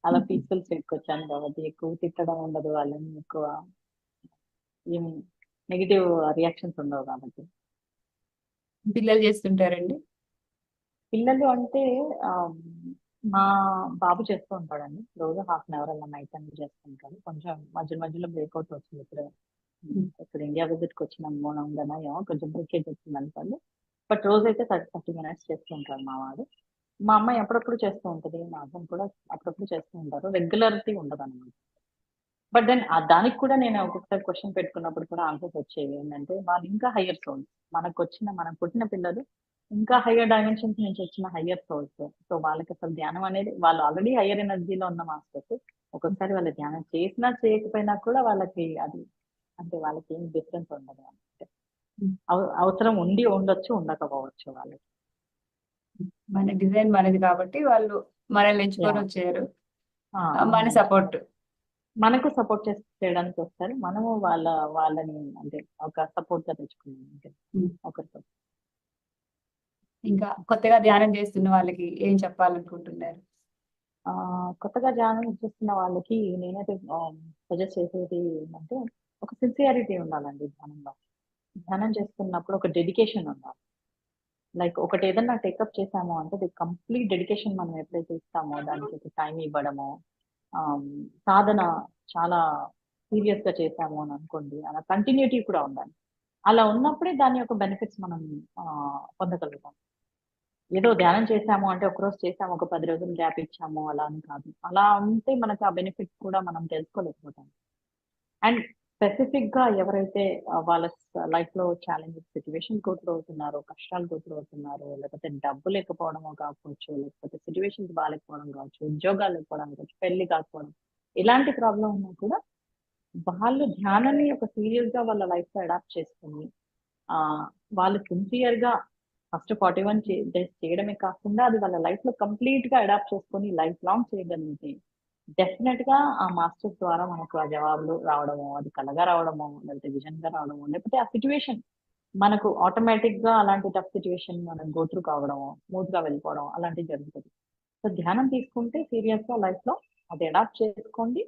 అలా పీస్ఫుల్ స్టేట్ కి వచ్చాను కాబట్టి ఎక్కువ తిట్టడం ఉండదు, వాళ్ళని ఎక్కువ ఏం నెగిటివ్ రియాక్షన్స్ ఉండవు కాబట్టి. పిల్లలు చేస్తుంటారండి. పిల్లలు అంటే మా బాబు చేస్తూ ఉంటాడండి, రోజు హాఫ్ అన్ అవర్ అలా నైట్ టైం చేస్తుంటాడు. కొంచెం మధ్య మధ్యలో బ్రేక్అవుట్ వచ్చింది. ఇప్పుడు ఇండియా విజిట్ కి వచ్చిన మూలంగానే ఏమో కొంచెం బ్రేకేజ్ వచ్చింది అనుకోండి. బట్ రోజు అయితే 30 minutes చేస్తూ ఉంటాడు మా వాడు. మా అమ్మాయి అప్పుడప్పుడు చేస్తూ ఉంటుంది, మా హస్బెండ్ కూడా అప్పుడప్పుడు చేస్తూ ఉంటారు. రెగ్యులారిటీ ఉండదు అనమాట. బట్ దెన్ దానికి కూడా నేను ఒక్కొక్కసారి క్వశ్చన్ పెట్టుకున్నప్పుడు కూడా ఆన్సర్స్ వచ్చేవి. ఏంటంటే వాళ్ళు ఇంకా హయ్యర్ సోల్స్, మనకు పుట్టిన పిల్లలు ఇంకా హయ్యర్ డైమెన్షన్స్ నుంచి వచ్చిన హయ్యర్ సోల్స్. సో వాళ్ళకి అసలు ధ్యానం అనేది, వాళ్ళు ఆల్రెడీ హయ్యర్ ఎనర్జీలో ఉన్న మాస్టర్స్. ఒక్కొక్కసారి వాళ్ళు ధ్యానం చేసినా చేయకపోయినా కూడా వాళ్ళకి అది, అంటే వాళ్ళకి ఏం డిఫరెన్స్ ఉండదు అంటే అవసరం ఉండి ఉండొచ్చు, ఉండకపోవచ్చు వాళ్ళకి. మన డిజైన్ మనది కాబట్టి వాళ్ళు మనల్ని ఎంచుకొని Yeah. వచ్చారు. ఆ, మన అవునండి. సపోర్ట్. మనకు సపోర్ట్ చేయడానికి వస్తారు, మనము వాళ్ళని అంటే ఒక సపోర్ట్ గా తెచ్చుకున్నాం అంతే ఒకరితో. ఇంకా కొత్తగా ధ్యానం చేస్తున్న వాళ్ళకి ఏం చెప్పాలనుకుంటున్నారు? కొత్తగా ధ్యానం చేస్తున్న వాళ్ళకి నేనైతే సజెస్ట్ చేసేది ఏంటంటే ఒక సిన్సియారిటీ ఉండాలండి ధ్యానంలో. ధ్యానం చేస్తున్నప్పుడు ఒక డెడికేషన్ ఉండాలి. లైక్ ఒకటి ఏదన్నా టేకప్ చేసామో అంటే అది కంప్లీట్ డెడికేషన్ మనం ఎప్పుడైతే ఇస్తామో, దానికి ఒక టైం ఇవ్వడము, సాధన చాలా సీరియస్ గా చేసాము అని అనుకోండి, అలా కంటిన్యూటీ కూడా ఉండాలి. అలా ఉన్నప్పుడే దాని యొక్క బెనిఫిట్స్ మనం ఆ, పొందగలుగుతాం. ఏదో ధ్యానం చేసాము అంటే ఒకరోజు చేసాము, ఒక 10 రోజులు గ్యాప్ ఇచ్చాము అలా అని కాదు. అలా ఉంటే మనకి ఆ బెనిఫిట్స్ కూడా మనం తెలుసుకోలేకపోతాం. అండ్ స్పెసిఫిక్ గా ఎవరైతే వాళ్ళ లైఫ్ లో ఛాలెంజెస్ సిచ్యువేషన్ గోత్రు అవుతున్నారో, కష్టాలు గోత్రు అవుతున్నారో, లేకపోతే డబ్బు లేకపోవడమో కావచ్చు, లేకపోతే సిచ్యువేషన్స్ బాగాలేకపోవడం కావచ్చు, ఉద్యోగాలు లేకపోవడం కావచ్చు, పెళ్లి కాకపోవడం, ఇలాంటి ప్రాబ్లం ఉన్నా కూడా వాళ్ళు ధ్యానాన్ని ఒక సీరియస్ గా వాళ్ళ లైఫ్ లో అడాప్ట్ చేసుకుని ఆ వాళ్ళు సిన్సియర్ గా ఫస్ట్ 41 డేస్ చేయడమే కాకుండా అది వాళ్ళ లైఫ్ లో కంప్లీట్ గా అడాప్ట్ చేసుకొని లైఫ్ లాంగ్ చేయగలిగితే డెఫినెట్ గా ఆ మాస్టర్స్ ద్వారా మనకు ఆ జవాబులు రావడము, అది కలగా రావడము, లేకపోతే విజన్ గా రావడము, లేకపోతే ఆ సిచ్యువేషన్ మనకు ఆటోమేటిక్ గా అలాంటి టఫ్ సిచ్యువేషన్ మనం గోత్రు కావడము, స్మూత్ గా వెళ్ళిపోవడం అలాంటివి జరుగుతుంది. సో ధ్యానం తీసుకుంటే సీరియస్ గా లైఫ్ లో అది అడాప్ట్ చేసుకోండి.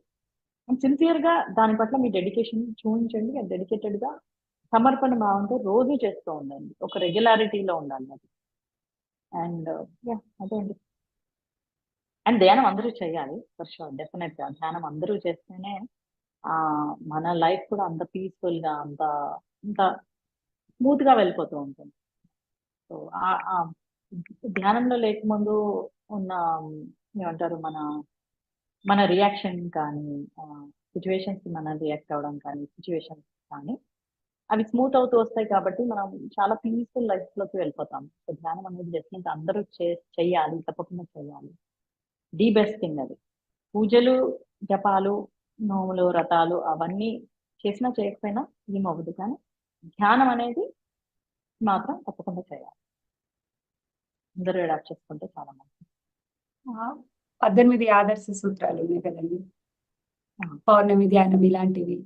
సిన్సియర్ గా దాని పట్ల మీ డెడికేషన్ చూపించండి. అది డెడికేటెడ్ గా సమర్పణ భావంతో రోజు చేస్తూ ఉండండి, ఒక రెగ్యులారిటీలో ఉండాలి అది. అండ్ అదే అండి. అండ్ ధ్యానం అందరూ చేయాలి ఫర్ షూర్, డెఫినెట్ గా ధ్యానం అందరూ చేస్తేనే ఆ మన లైఫ్ కూడా అంత పీస్ఫుల్ గా, అంత స్మూత్ గా వెళ్ళిపోతూ ఉంటుంది. సో ఆ ధ్యానంలో లేకముందు ఉన్న ఏమంటారు మన మన రియాక్షన్ కానీ, సిచ్యువేషన్స్ మనం రియాక్ట్ అవ్వడం కానీ, సిచ్యువేషన్స్ కానీ అవి స్మూత్ అవుతూ వస్తాయి కాబట్టి మనం చాలా పీస్ఫుల్ లైఫ్ లోకి వెళ్ళిపోతాం. సో ధ్యానం అనేది డెఫినెట్ అందరూ చెయ్యాలి, తప్పకుండా చేయాలి. ది బెస్ట్ థింగ్ అది. పూజలు, జపాలు, నోములు, వ్రతాలు అవన్నీ చేసినా చేయకపోయినా ఏమవ్వదు, కానీ ధ్యానం అనేది మాత్రం తప్పకుండా చేయాలి. అందరూ అడాప్ట్ చేసుకుంటే చాలా మంచిది. 18 ఆదర్శ సూత్రాలు ఉన్నాయి కదండి, ఆ, పౌర్ణమి ధ్యానం ఇలాంటివి,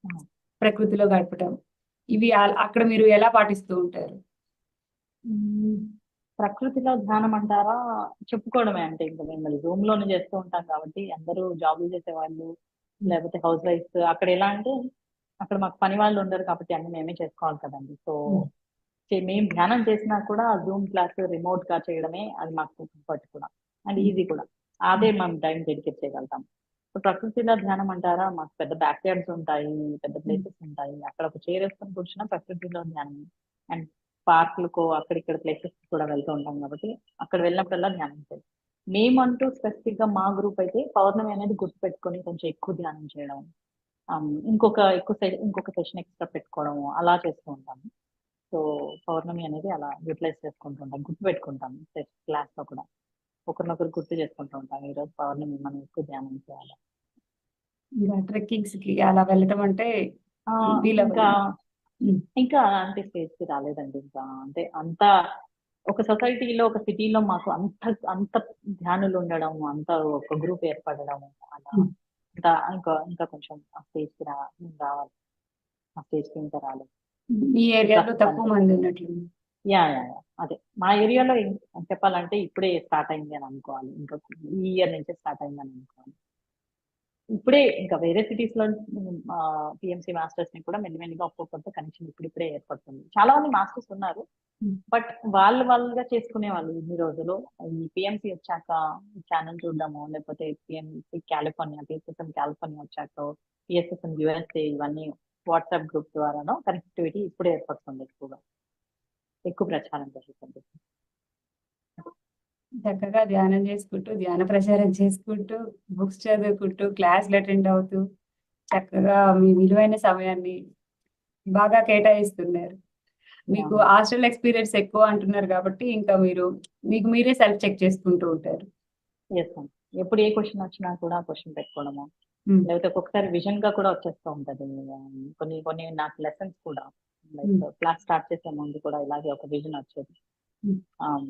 ఆ. ప్రకృతిలో గడపటం, ఇవి అక్కడ మీరు ఎలా పాటిస్తూ ఉంటారు? మ్మ్. ప్రకృతిలో ధ్యానం అంటారా, చెప్పుకోవడమే. అంటే ఇంకా మేము రూమ్ లోనే చేస్తూ ఉంటాం కాబట్టి అందరూ జాబులు చేసేవాళ్ళు లేకపోతే హౌస్ వైఫ్స్ అక్కడ ఎలా అంటే అక్కడ మాకు పని వాళ్ళు ఉండరు కాబట్టి అన్ని మేమే చేసుకోవాలి కదండి. సో ఉమ్, మేము ధ్యానం చేసినా కూడా జూమ్ క్లాస్ రిమోట్ గా చేయడమే అది మాకు కంఫర్ట్ కూడా అండ్ ఉమ్, ఈజీ కూడా. అదే ఉమ్, మనం టైం డెడికేట్ చేయగలుగుతాం. సో ప్రకృతిలో ధ్యానం అంటారా, మాకు పెద్ద బ్యాక్ యార్డ్స్ ఉంటాయి, పెద్ద ఉమ్, ప్లేసెస్ ఉంటాయి, అక్కడ ఒక చైర్ వేసుకొని కూర్చున్నా ప్రకృతిలో ధ్యానం. అండ్ పార్కులకు అక్కడిక్కడ ప్లేసెస్ కూడా వెళ్తూ ఉంటాం కాబట్టి అక్కడ వెళ్ళినప్పుడల్లా ధ్యానం చేయాలి. మేమంటూ స్పెసిఫిక్ గా మా గ్రూప్ అయితే పౌర్ణమి అనేది గుర్తు పెట్టుకొని కొంచెం ఎక్కువ ధ్యానం చేయడం, ఇంకొక సెషన్ ఎక్స్ట్రా పెట్టుకోవడము అలా చేస్తూ ఉంటాము. సో పౌర్ణమి అనేది అలా యూటిలైజ్ చేసుకుంటూ ఉంటాం, గుర్తు పెట్టుకుంటాం క్లాస్ లో కూడా ఒకరినొకరు గుర్తు చేసుకుంటూ ఉంటాం, ఈ రోజు పౌర్ణమి మనం ఎక్కువ ధ్యానం చేయాలి. ఇంకా ట్రెక్కింగ్స్ కి అలా వెళ్ళటం అంటే ఆ, ఇంకా వీలవ్వదు. ఉమ్, ఇంకా అలాంటి స్టేజ్ కి రాలేదండి. ఇంకా అంటే అంత ఒక సొసైటీలో ఒక సిటీలో మాకు అంత అంత ధ్యానులు ఉండడం, అంత ఒక గ్రూప్ ఏర్పడడం అలా ఉమ్. ఇంకా ఇంకా ఇంకా కొంచెం ఆ స్టేజ్ కి రావాలి. ఆ స్టేజ్ కి ఇంకా రాలేదు మీ ఏరియాలో తక్కువ ప్రస్తుతానికి. మంది ఉన్నట్లుంది. యా అదే మా ఏరియాలో చెప్పాలంటే ఇప్పుడే స్టార్ట్ అయింది అని అనుకోవాలి, ఇంకా ఈ ఇయర్ నుంచే స్టార్ట్ అయింది అని అనుకోవాలి. ఇప్పుడే ఇంకా వేరే సిటీస్ లో పిఎంసీ మాస్టర్స్ ని కూడా మెల్లిమెల్లిగా ఒక్కొక్కరితో కనెక్షన్ ఇప్పుడిప్పుడే ఏర్పడుతుంది. చాలా మంది మాస్టర్స్ ఉన్నారు, ఉమ్, బట్ వాళ్ళుగా చేసుకునే వాళ్ళు ఇన్ని రోజులు. ఈ పిఎంసీ వచ్చాక ఛానల్ చూడడము, లేకపోతే పిఎంసీ కాలిఫోర్నియా, పిఎస్ఎస్ఎం కాలిఫోర్నియా వచ్చాక పిఎస్ఎస్ఎం యుఎస్ఏ ఇవన్నీ వాట్సాప్ గ్రూప్ ద్వారానో కనెక్టివిటీ ఇప్పుడే ఏర్పడుతుంది, ఎక్కువ ప్రచారం జరుగుతుంది. చక్కగా ధ్యానం చేసుకుంటూ ధ్యాన ప్రచారం చేసుకుంటూ బుక్స్ చదువుకుంటూ క్లాసులు అటెండ్ అవుతూ చక్కగా మీ విలువైన సమయాన్ని బాగా కేటాయిస్తున్నారు. మీకు హాస్టల్ ఎక్స్పీరియన్స్ ఎక్కువ అంటున్నారు కాబట్టి ఇంకా మీకు మీరే సెల్ఫ్ చెక్ చేసుకుంటూ ఉంటారు. Yes ma'am. ఎప్పుడు ఏ క్వశ్చన్ వచ్చినా కూడా క్వశ్చన్ పెట్టుకోవడము, ఉమ్, లేకపోతే ఒక్కొక్కసారి విజన్ గా కూడా వచ్చేస్తూ ఉంటది. కొన్ని కొన్ని నాకు లెసన్స్ కూడా లైక్ ఉమ్, క్లాస్ స్టార్ట్ చేసే ముందు కూడా ఇలాగే ఒక విజన్ వచ్చేది. ఉమ్, ఆమ్,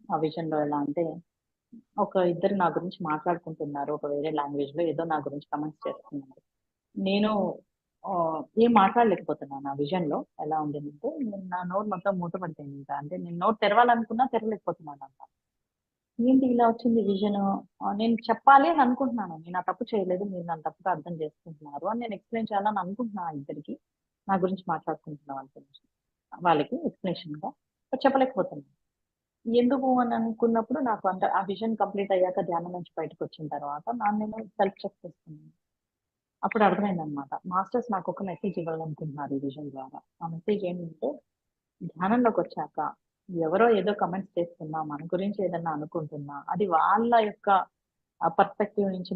ఆ విజన్ లో ఎలా అంటే ఒక ఇద్దరు నా గురించి మాట్లాడుకుంటున్నారు, ఒక వేరే లాంగ్వేజ్ లో ఏదో నా గురించి కమెంట్స్ చేస్తున్నారు. నేను ఆ, ఏం మాట్లాడలేకపోతున్నాను. ఆ విజన్ లో ఎలా ఉండిందంటే నా నోరు మొత్తం మూతపడిపోయింది. ఇంకా అంటే నేను నోరు తెరవాలనుకున్నా తెరవలేకపోతున్నాను అన్నమాట. ఏంటి ఇలా వచ్చింది విజన్, నేను చెప్పాలి అని అనుకుంటున్నాను, నేను ఆ తప్పు చేయలేదు, మీరు నన్ను తప్పుగా అర్థం చేసుకుంటున్నారు అని నేను ఎక్స్ప్లెయిన్ చేయాలని అనుకుంటున్నాను ఇద్దరికి, నా గురించి మాట్లాడుకుంటున్న వాళ్ళ గురించి వాళ్ళకి ఎక్స్ప్లెనేషన్ గా, బట్ చెప్పలేకపోతున్నాను. ఎందుకు అని అనుకున్నప్పుడు నాకు అంటే ఆ విజన్ కంప్లీట్ అయ్యాక ధ్యానం నుంచి బయటకు వచ్చిన తర్వాత నేను సెల్ఫ్ చెక్ చేసుకున్నాను. అప్పుడు అర్థమైంది అనమాట, మాస్టర్స్ నాకు ఒక మెసేజ్ ఇవ్వాలనుకుంటున్నారు ఈ విజన్ ద్వారా. ఆ మెసేజ్ ఏంటంటే ధ్యానంలోకి వచ్చాక ఎవరో ఏదో కమెంట్స్ చేస్తున్నా, మన గురించి ఏదన్నా అనుకుంటున్నా, అది వాళ్ళ యొక్క పర్స్పెక్టివ్ నుంచి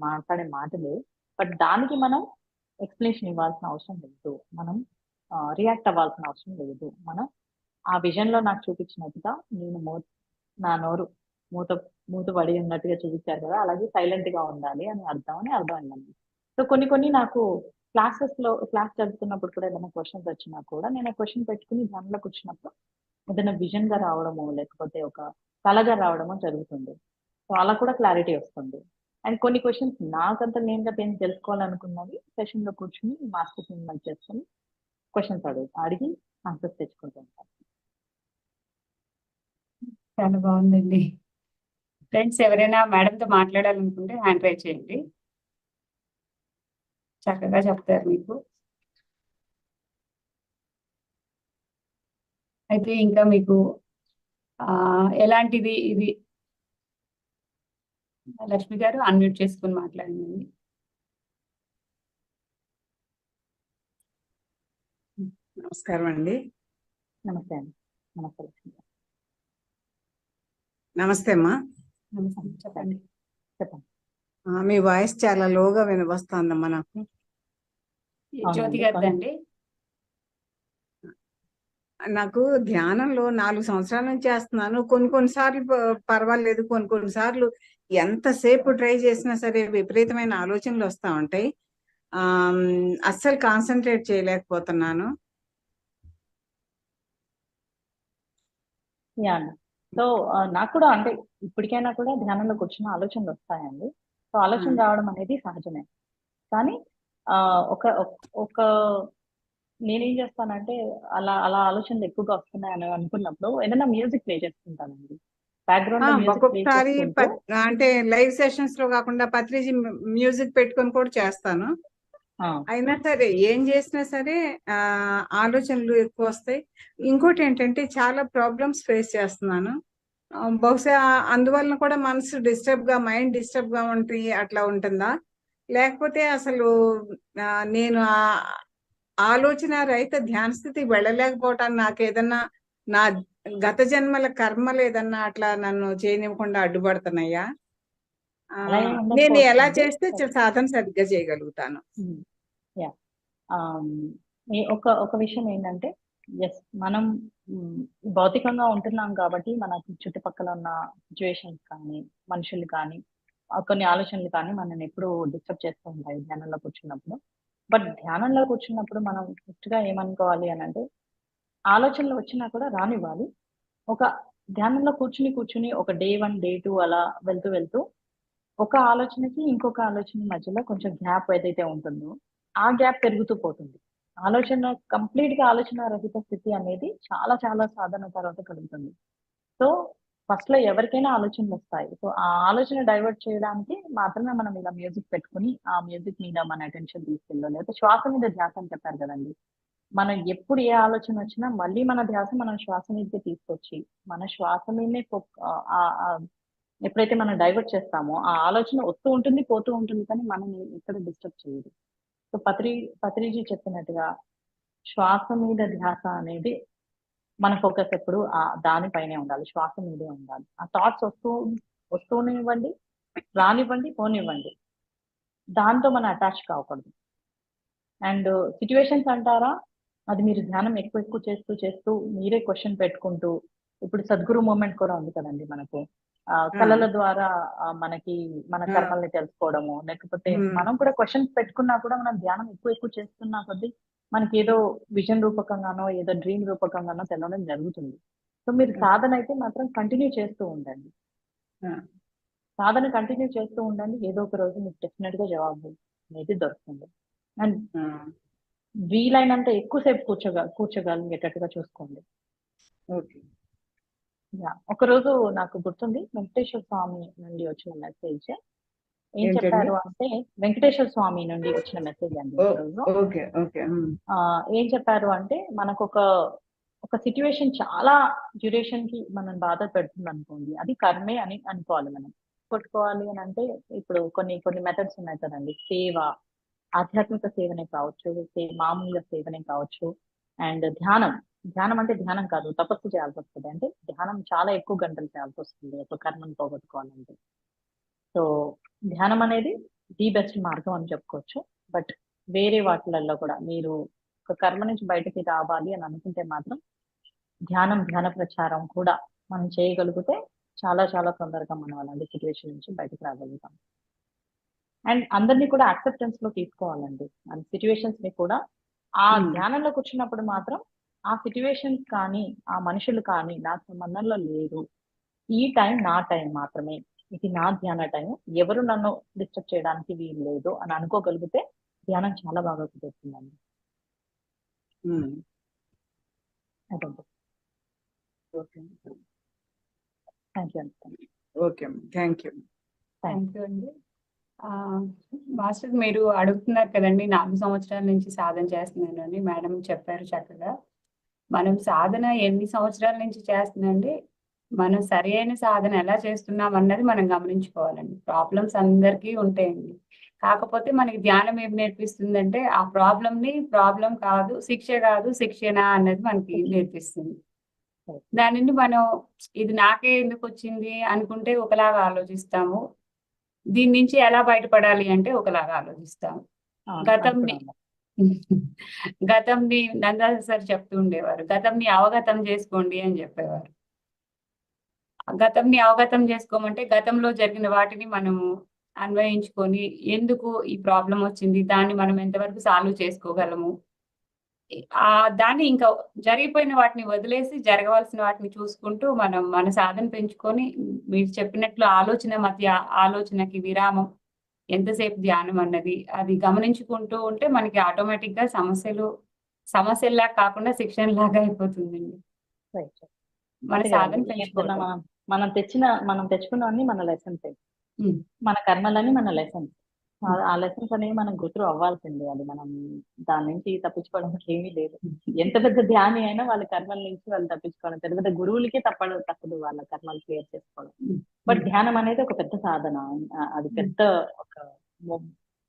మాట్లాడే మాటలే. బట్ దానికి మనం ఎక్స్ప్లెనేషన్ ఇవ్వాల్సిన అవసరం లేదు, మనం రియాక్ట్ అవ్వాల్సిన అవసరం లేదు. మనం ఆ విజన్ లో నాకు చూపించినట్టుగా నా నోరు మూత మూత పడి ఉన్నట్టుగా చూపించారు కదా, అలాగే సైలెంట్ గా ఉండాలి అని అర్థమైందండి. సో కొన్ని కొన్ని నాకు క్లాస్ జరుగుతున్నప్పుడు కూడా ఏదైనా క్వశ్చన్స్ వచ్చినా కూడా నేను ఆ క్వశ్చన్ పెట్టుకుని ధ్యానంలోకి వచ్చినప్పుడు ఏదైనా విజన్ గా రావడము, లేకపోతే ఒక కళగా రావడము జరుగుతుంది. సో అలా కూడా క్లారిటీ వస్తుంది. అండ్ కొన్ని క్వశ్చన్స్ నాకంత నేనుగా నేను తెలుసుకోవాలనుకున్నవి సెషన్ లో కూర్చుని మాస్టర్స్ ఇన్వైట్ చేసుకుని క్వశ్చన్స్ అడిగి ఆన్సర్స్ తెచ్చుకుంటూ ఉంటాను. చాలా బాగుందండి. ఫ్రెండ్స్ ఎవరైనా మేడంతో మాట్లాడాలనుకుంటే హ్యాండ్ రైజ్ చేయండి, చక్కగా చెప్తారు మీకు. అయితే ఇంకా మీకు ఎలాంటిది ఇది లక్ష్మి గారు అన్మ్యూట్ చేసుకుని మాట్లాడండి. నమస్కారం అండి. నమస్తే అండి. నమస్తే లక్ష్మి గారు. నమస్తే అమ్మా. నమస్తే, చెప్పండి. చెప్పండి. మీ వాయిస్ చాలా లోగా వినవస్తుందమ్మా నాకు. జ్యోతి అవునండి, గారిదండి. నాకు ధ్యానంలో 4 సంవత్సరాల నుంచి చేస్తున్నాను. కొన్నిసార్లు పర్వాలేదు, కొన్నిసార్లు ఎంతసేపు ట్రై చేసినా సరే విపరీతమైన ఆలోచనలు వస్తా ఉంటాయి. అస్సలు కాన్సన్ట్రేట్ చేయలేకపోతున్నాను. యా అండి. సో నాకు కూడా అంటే ఇప్పటికైనా కూడా ధ్యానంలోకి వచ్చిన ఆలోచనలు వస్తాయండి. సో ఆలోచన రావడం అనేది సహజమే. కానీ ఆ ఒక ఒక నేనేం చేస్తానంటే అలా అలా ఆలోచనలు ఎక్కువగా వస్తున్నాయని అనుకున్నప్పుడు ఏదైనా మ్యూజిక్ ప్లే చేసుకుంటానండి. బ్యాక్గ్రౌండ్ లో మ్యూజిక్ ప్లే ఒక్కొక్కసారి చేసుకుంటూ అంటే లైవ్ సెషన్స్ లో కాకుండా పత్రిజీ మ్యూజిక్ పెట్టుకొని కూడా చేస్తాను. ఆ, అయినా సరే ఏం చేసినా సరే ఆలోచనలు ఎక్కువ వస్తాయి. ఇంకోటి ఏంటంటే చాలా ప్రాబ్లమ్స్ ఫేస్ చేస్తున్నాను. బహుశా అందువలన కూడా మనసు మైండ్ డిస్టర్బ్ గా ఉంటుంది, అట్లా ఉంటుందా? లేకపోతే అసలు నేను ఆలోచన రహిత ధ్యాన స్థితికి వెళ్ళలేకపోవటానికి నాకు ఏదన్నా నా గత జన్మల కర్మలు ఏదన్నా అట్లా నన్ను చేయనివ్వకుండా అడ్డుపడుతున్నాయా? అలా ఏం నేను ఎలా ఉండకపోవచ్చు చేస్తే సాధన సరిగ్గా చేయగలుగుతాను? యా ఒక ఒక విషయం ఏంటంటే, ఎస్ మనం భౌతికంగా ఉంటున్నాం కాబట్టి మన చుట్టుపక్కల ఉన్న సిచ్యువేషన్స్ కానీ, మనుషులు కానీ, కొన్ని ఆలోచనలు కానీ మనల్ని ఎప్పుడూ డిస్టర్బ్ చేస్తూ ఉంటాయి ధ్యానంలో కూర్చున్నప్పుడు. బట్ ధ్యానంలో కూర్చున్నప్పుడు మనం ఫస్ట్‌గా ఏమనుకోవాలి అనంటే, ఆలోచనలు వచ్చినా కూడా రానివ్వాలి. ఒక ధ్యానంలో కూర్చుని ఒక డే 1, డే 2 అలా వెళ్తూ ఒక ఆలోచనకి ఇంకొక ఆలోచన మధ్యలో కొంచెం గ్యాప్ ఏదైతే ఉంటుందో, ఆ గ్యాప్ పెరుగుతూ పోతుంది. కంప్లీట్‌గా ఆలోచన రహిత స్థితి అనేది చాలా చాలా సాధన తర్వాత కలుగుతుంది. సో, ఫస్ట్‌లో ఎవరికైనా ఆలోచనలొస్తాయి. సో, ఆ ఆలోచన డైవర్ట్ చేయడానికి మాత్రమే మనం ఇలా మ్యూజిక్ పెట్టుకొని, ఆ మ్యూజిక్ మీద మన అటెన్షన్ తీసుకెళ్ళాలి. లేకపోతే శ్వాస మీద ధ్యాస అని చెప్పారు కదండీ! మనం ఎప్పుడు ఏ ఆలోచన వచ్చినా మళ్ళీ మన ధ్యాస మనం శ్వాస మీదకే తీసుకొచ్చి, మన శ్వాస మీదనే ఆహ్, ఆహ్, ఎప్పుడైతే మనం డైవర్ట్ చేస్తామో, ఆ ఆలోచన వస్తూ ఉంటుంది, పోతూ ఉంటుంది కానీ మనల్ని ఎక్కడ డిస్టర్బ్ చేయదు. సో, పత్రిజీ చెప్పినట్టుగా శ్వాస మీద ధ్యాస అనేది మన ఫోకస్ ఎప్పుడు దానిపైనే ఉండాలి. శ్వాస మీదే ఉండాలి. ఆ థాట్స్ వస్తూనివ్వండి, రానివ్వండి, పోనివ్వండి. దాంతో మనం అటాచ్ కాకూడదు. అండ్ సిట్యుయేషన్స్ అంటారా? అది మీరు ధ్యానం ఎక్కువ చేస్తూ మీరే క్వెషన్ పెట్టుకుంటూ, ఇప్పుడు సద్గురు మూవ్‌మెంట్ కూడా ఉంది కదండీ మనకు. కళల ద్వారా మనకి మన ఆ. కర్మల్ని తెలుసుకోవడము, లేకపోతే ఉమ్. మనం కూడా క్వెషన్స్ పెట్టుకున్నా కూడా మనం ధ్యానం ఎక్కువ చేస్తున్నా కొద్దీ మనకేదో విజన్ రూపకంగానో, ఏదో డ్రీమ్ రూపకంగానో తెలవడం జరుగుతుంది. సో, మీరు సాధన అయితే మాత్రం కంటిన్యూ చేస్తూ ఉండండి. ఆ. సాధన కంటిన్యూ చేస్తూ ఉండండి. ఏదో ఒక రోజు మీకు డెఫినిట్‌గా జవాబు అనేది దొరుకుతుంది. అండ్ ఆ. వీలైనంత ఎక్కువ సేపు కూర్చోగలిగేటట్టుగా చూసుకోండి. ఓకే. ఒకరోజు నాకు గుర్తుంది వెంకటేశ్వర స్వామి నుండి వచ్చిన మెసేజ్. ఏం ఏంటండి? చెప్పారు అంటే, వెంకటేశ్వర స్వామి నుండి వచ్చిన మెసేజ్ అండి ఒకరోజు. ఓకే. ఓకే. ఏం చెప్పారు అంటే, ఒక సిట్యుయేషన్ చాలా డ్యూరేషన్‌కి మనల్ని బాధ పెడుతుందనుకోండి, అది కర్మే అని అనుకోవాలి మనం. కొట్టుకోవాలి అనంటే, ఇప్పుడు కొన్ని మెథడ్స్ ఉన్నాయి కదండీ! ఆధ్యాత్మిక సేవనే కావచ్చు, మామూలుగా సేవనే కావచ్చు. అండ్ ధ్యానం. ధ్యానం అంటే ధ్యానం కాదు. తపస్సు చేయాల్సొస్తది. అంటే ధ్యానం చాలా ఎక్కువ గంటలు చేయాల్సొస్తుంది. ఒక కర్మను పోగొట్టుకోవాలంటే. సో, ధ్యానం అనేది ది బెస్ట్ మార్గం అని చెప్పుకోవచ్చు. బట్ వేరే వాటిలల్లో కూడా మీరు ఒక కర్మ నుంచి బయటకి రావాలి అని అనుకుంటే మాత్రం ధ్యాన ప్రచారం కూడా మనం చేయగలిగితే చాలా చాలా తొందరగా మనం అలాంటి సిట్యుయేషన్ నుంచి బయటకి రాగలుగుతాం. అండ్ అందరిని కూడా యాక్సెప్టెన్స్ లో తీసుకోవాలండి. అండ్ సిట్యుయేషన్స్ ని కూడా ఆ ధ్యానంలో కూర్చున్నప్పుడు మాత్రం ఆ సిట్యుయేషన్స్ కానీ, ఆ మనుషులు కానీ నాకు సంబంధంలో లేరు. ఈ టైం నా టైం మాత్రమే. ఇది నా ధ్యాన టైం. ఎవరు నన్ను డిస్టర్బ్ చేయడానికి వీలు లేదు అని అనుకోగలిగితే ధ్యానం చాలా బాగా కుదురుతుందండి. అదండి. ఓకే. థ్యాంక్ యూ అండి. Okay. Thank you. Thank you అండి. మాస్టర్ మీరు అడుగుతున్నారు కదండి 4 సంవత్సరాల నుంచి సాధన చేస్తున్నాను అని మేడం చెప్పారు చక్కగా. మనం సాధన ఎన్ని సంవత్సరాల నుంచి చేస్తుందండి, మనం సరి అయిన సాధన ఎలా చేస్తున్నాం అన్నది మనం గమనించుకోవాలండి. ప్రాబ్లమ్స్ అందరికీ ఉంటాయండి. కాకపోతే మనకి ధ్యానం ఏం నేర్పిస్తుందంటే, ఆ ప్రాబ్లమ్ కాదు, శిక్ష కాదు, శిక్షేనా అన్నది మనకి నేర్పిస్తుంది. దాని నుండి మనం ఇది నాకే ఎందుకొచ్చింది అనుకుంటే ఒకలాగా ఆలోచిస్తాము. దీని నుంచి ఎలా బయటపడాలి అంటే ఒకలాగా ఆలోచిస్తాము. గతంని గతంని నందా సార్ చెప్తూ ఉండేవారు. గతంని అవగతం చేసుకోండి అని చెప్పేవారు. గతంని అవగతం చేసుకోమంటే గతంలో జరిగిన వాటిని మనము అన్వయించుకొని ఎందుకు ఈ ప్రాబ్లమ్ వచ్చింది? దాన్ని మనం ఎంతవరకు సాల్వ్ చేసుకోగలము? దాన్ని ఇంకా జరిగిపోయిన వాటిని వదిలేసి జరగవలసిన వాటిని చూసుకుంటూ మనం మన సాధన పెంచుకొని మీరు చెప్పినట్లు ఆలోచనకి విరామం, ఎంతసేపు ధ్యానం అన్నది అది గమనించుకుంటూ ఉంటే మనకి ఆటోమేటిక్‌గా సమస్యల్లా కాకుండా శిక్షణలాగా అయిపోతుందండి. మన సాధన పెంచుకోవడం. మనం తెచ్చుకున్నవన్నీ మన లెసన్సే. హ్మ్. మన కర్మలన్నీ మన లెసన్స్. ఆ లెసన్స్ అనేవి మనం గుర్తు అవ్వాల్సిందే. అది మనం దాని నుంచి తప్పించుకోవడానికి ఏమీ లేదు. ఎంత పెద్ద ధ్యాని అయినా వాళ్ళ కర్మల నుంచి వాళ్ళు తప్పించుకోవడం. పెద్ద పెద్ద గురువులకే తప్పదు వాళ్ళ కర్మలు క్లియర్ చేసుకోవడం. బట్ ధ్యానం అనేది ఒక పెద్ద సాధన. అది పెద్ద ఒక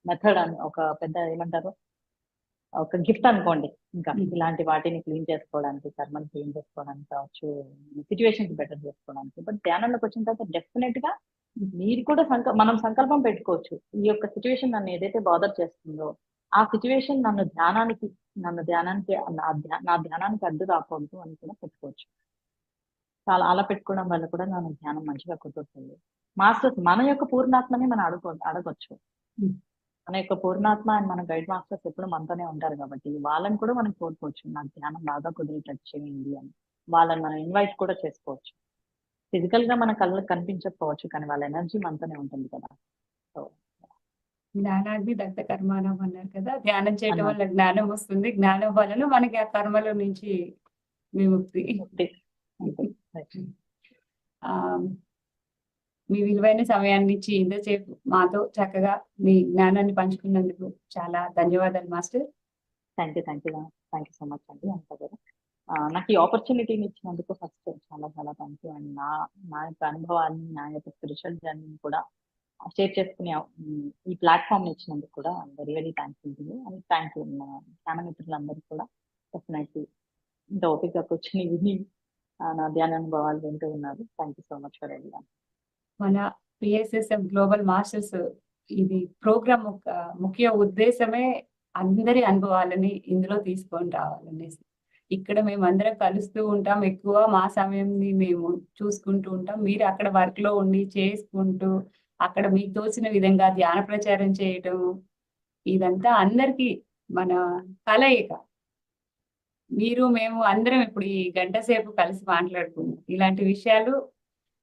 మెథడ్ అని ఒక పెద్ద ఏమంటారు ఒక గిఫ్ట్ అనుకోండి. ఇంకా ఇలాంటి వాటిని క్లీన్ చేసుకోవడానికి, కర్మని క్లీన్ చేసుకోవడానికి కావచ్చు, సిచ్యువేషన్స్ బెటర్ చేసుకోవడానికి. బట్ ధ్యానంలోకి వచ్చిన తర్వాత డెఫినెట్ గా మీరు కూడా మనం సంకల్పం పెట్టుకోవచ్చు. ఈ యొక్క సిచ్యువేషన్ నన్ను ఏదైతే బాదర్ చేస్తుందో ఆ సిచ్యువేషన్ నా ధ్యానానికి అడ్డు రాకూడదు అని కూడా పెట్టుకోవచ్చు. అలా పెట్టుకోవడం వల్ల కూడా నా ధ్యానం మంచిగా కుదురుతుంది. మాస్టర్స్ మన యొక్క పూర్ణాత్మని మనం అడగొచ్చు. మన యొక్క పూర్ణాత్మ అండ్ మన గైడ్ మాస్టర్స్ ఎప్పుడు మనతోనే ఉంటారు కాబట్టి వాళ్ళని కూడా మనం కోరుకోవచ్చు. నాకు ధ్యానం బాగా కుదిరేటట్టు చేయండి అని. వాళ్ళని మనం ఇన్వైట్ కూడా చేసుకోవచ్చు. ఫిజికల్ గా మన కళ్ళకి కనిపించకపోవచ్చు, కానీ వాళ్ళ ఎనర్జీ మనతోనే ఉంటుంది కదా. సో జ్ఞానాన్ని దత్త కర్మానం అన్నారు కదా, ధ్యానం చేయడం వల్ల జ్ఞానం వస్తుంది, జ్ఞానం వలన మనకి ఆ కర్మల నుంచి విముక్తి. మీ విలువైన సమయాన్ని ఇచ్చి ఇంతసేపు మాతో చక్కగా మీ జ్ఞానాన్ని పంచుకున్నందుకు చాలా ధన్యవాదాలు master. Thank you so much అండి. అంత నాకు ఈ ఆపర్చునిటీని ఇచ్చినందుకు ఫస్ట్ చాలా చాలా థ్యాంక్ యూ. అండ్ నా యొక్క అనుభవాన్ని, నా యొక్క స్పిరిచువల్ జర్నీని కూడా షేర్ చేసుకునే ఈ ప్లాట్ఫామ్ ఇచ్చినందుకు కూడా very very thankful to you. And thank you మా ధ్యాన మిత్రులందరికీ కూడా. డెఫినెట్లీ ఇంత ఓపిక కూర్చొని విని నా ధ్యాన అనుభవాలు వింటూ ఉన్నారు. Thank you so much for everyone. మన పిఎస్ఎస్ఎం గ్లోబల్ మాస్టర్స్ ఇది ప్రోగ్రామ్ యొక్క ముఖ్య ఉద్దేశమే అందరి అనుభవాలని ఇందులో తీసుకొని రావాలనేసి. ఇక్కడ మేము అందరం కలుస్తూ ఉంటాం, ఎక్కువ మా సమయంని మేము చూసుకుంటూ ఉంటాం. మీరు అక్కడ వర్క్ లో ఉండి చేసుకుంటూ అక్కడ మీకు తోచిన విధంగా ధ్యాన ప్రచారం చేయటం, ఇదంతా అందరికీ మన కలయిక. మీరు మేము అందరం ఇప్పుడు ఈ గంట సేపు కలిసి మాట్లాడుకున్నాం ఇలాంటి విషయాలు.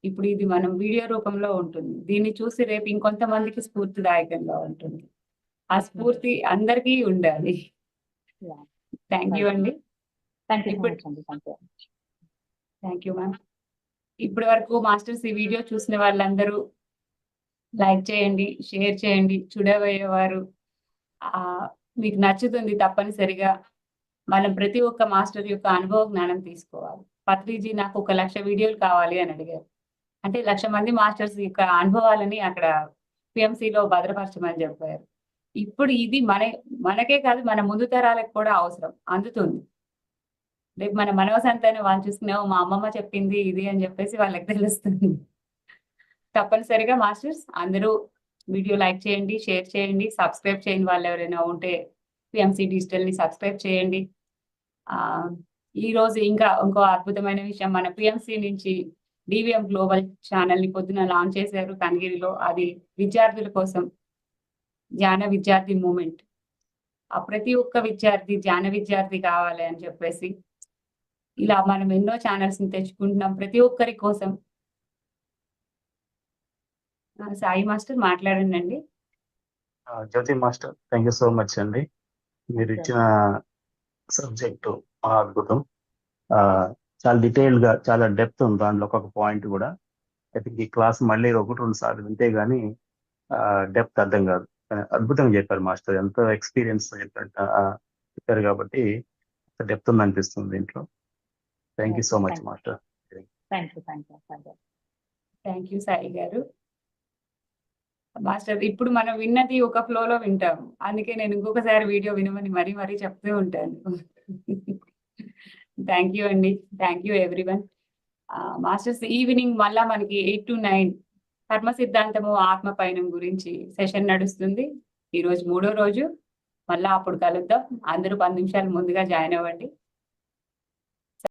ఇప్పుడు ఇది మనం వీడియో రూపంలో ఉంటుంది. దీన్ని చూసి రేపు ఇంకొంతమందికి స్ఫూర్తిదాయకంగా ఉంటుంది. ఆ స్ఫూర్తి అందరికీ ఉండాలి. థ్యాంక్ యూ అండి. Thank you ma'am. ఇప్పటి వరకు మాస్టర్స్ ఈ వీడియో చూసిన వాళ్ళందరూ లైక్ చేయండి, షేర్ చేయండి. చూడబోయేవారు మీకు నచ్చుతుంది తప్పనిసరిగా. మనం ప్రతి ఒక్క మాస్టర్ యొక్క అనుభవ జ్ఞానం తీసుకోవాలి. పత్రిజీ నాకు 1,00,000 వీడియోలు కావాలి అని అడిగారు. అంటే 1,00,000 మంది మాస్టర్స్ యొక్క అనుభవాలని అక్కడ పిఎంసిలో భద్రపరచమని చెప్పారు. ఇప్పుడు ఇది మనకే కాదు, మన ముందు తరాలకు కూడా అవసరం, అందుతుంది. రేపు మన మనవ సంతానం వాళ్ళు చూసుకున్నావు, మా అమ్మమ్మ చెప్పింది ఇది అని చెప్పేసి వాళ్ళకి తెలుస్తుంది. తప్పనిసరిగా మాస్టర్స్ అందరూ వీడియో లైక్ చేయండి, షేర్ చేయండి, సబ్స్క్రైబ్ చేయండి. వాళ్ళు ఎవరైనా ఉంటే పిఎంసి డిజిటల్ ని సబ్స్క్రైబ్ చేయండి. ఈ రోజు ఇంకో అద్భుతమైన విషయం, మన పిఎంసి నుంచి డివిఎం గ్లోబల్ ఛానల్ ని పొద్దున లాంచ్ చేశారు కనిగిరిలో. అది విద్యార్థుల కోసం ధ్యాన విద్యార్థి మూమెంట్. ఆ ప్రతి ఒక్క విద్యార్థి ధ్యాన విద్యార్థి కావాలి అని చెప్పేసి ఇలా మనం ఎన్నో ఛానల్స్ ని తెచ్చుకుంటున్నాం ప్రతి ఒక్కరి కోసం. సాయి మాస్టర్ మాట్లాడండి. Jyothi master, thank you so much అండి. మీరు ఇచ్చిన సబ్జెక్టు అద్భుతం. చాలా డీటెయిల్ గా, చాలా డెప్త్ ఉంది దాంట్లో. ఒక్కొక్క పాయింట్ కూడా ఐ థింక్ ఈ క్లాస్ మళ్ళీ 1-2 సార్లు వింటే గానీ డెప్త్ అర్థం కాదు. అద్భుతంగా చెప్పారు మాస్టర్. ఎంతో ఎక్స్పీరియన్స్ చెప్పారు కాబట్టి డెప్త్ ఉంది అనిపిస్తుంది దీంట్లో. Thank you so much master. Thank you Sai గారు. మాస్టర్ ఇప్పుడు మనం విన్నది ఒక ఫ్లోలో వింటాము, అందుకే నేను ఇంకొకసారి వీడియో వినమని మరీ చెప్తూ ఉంటాను. థ్యాంక్ యూ అండి. Thank you everyone. Masters evening మళ్ళా మనకి 8 to 9 కర్మ సిద్ధాంతము ఆత్మ పయనం గురించి సెషన్ నడుస్తుంది. ఈరోజు 3వ రోజు. మళ్ళా అప్పుడు కలుద్దాం. అందరూ 10 నిమిషాలు ముందుగా జాయిన్ అవ్వండి.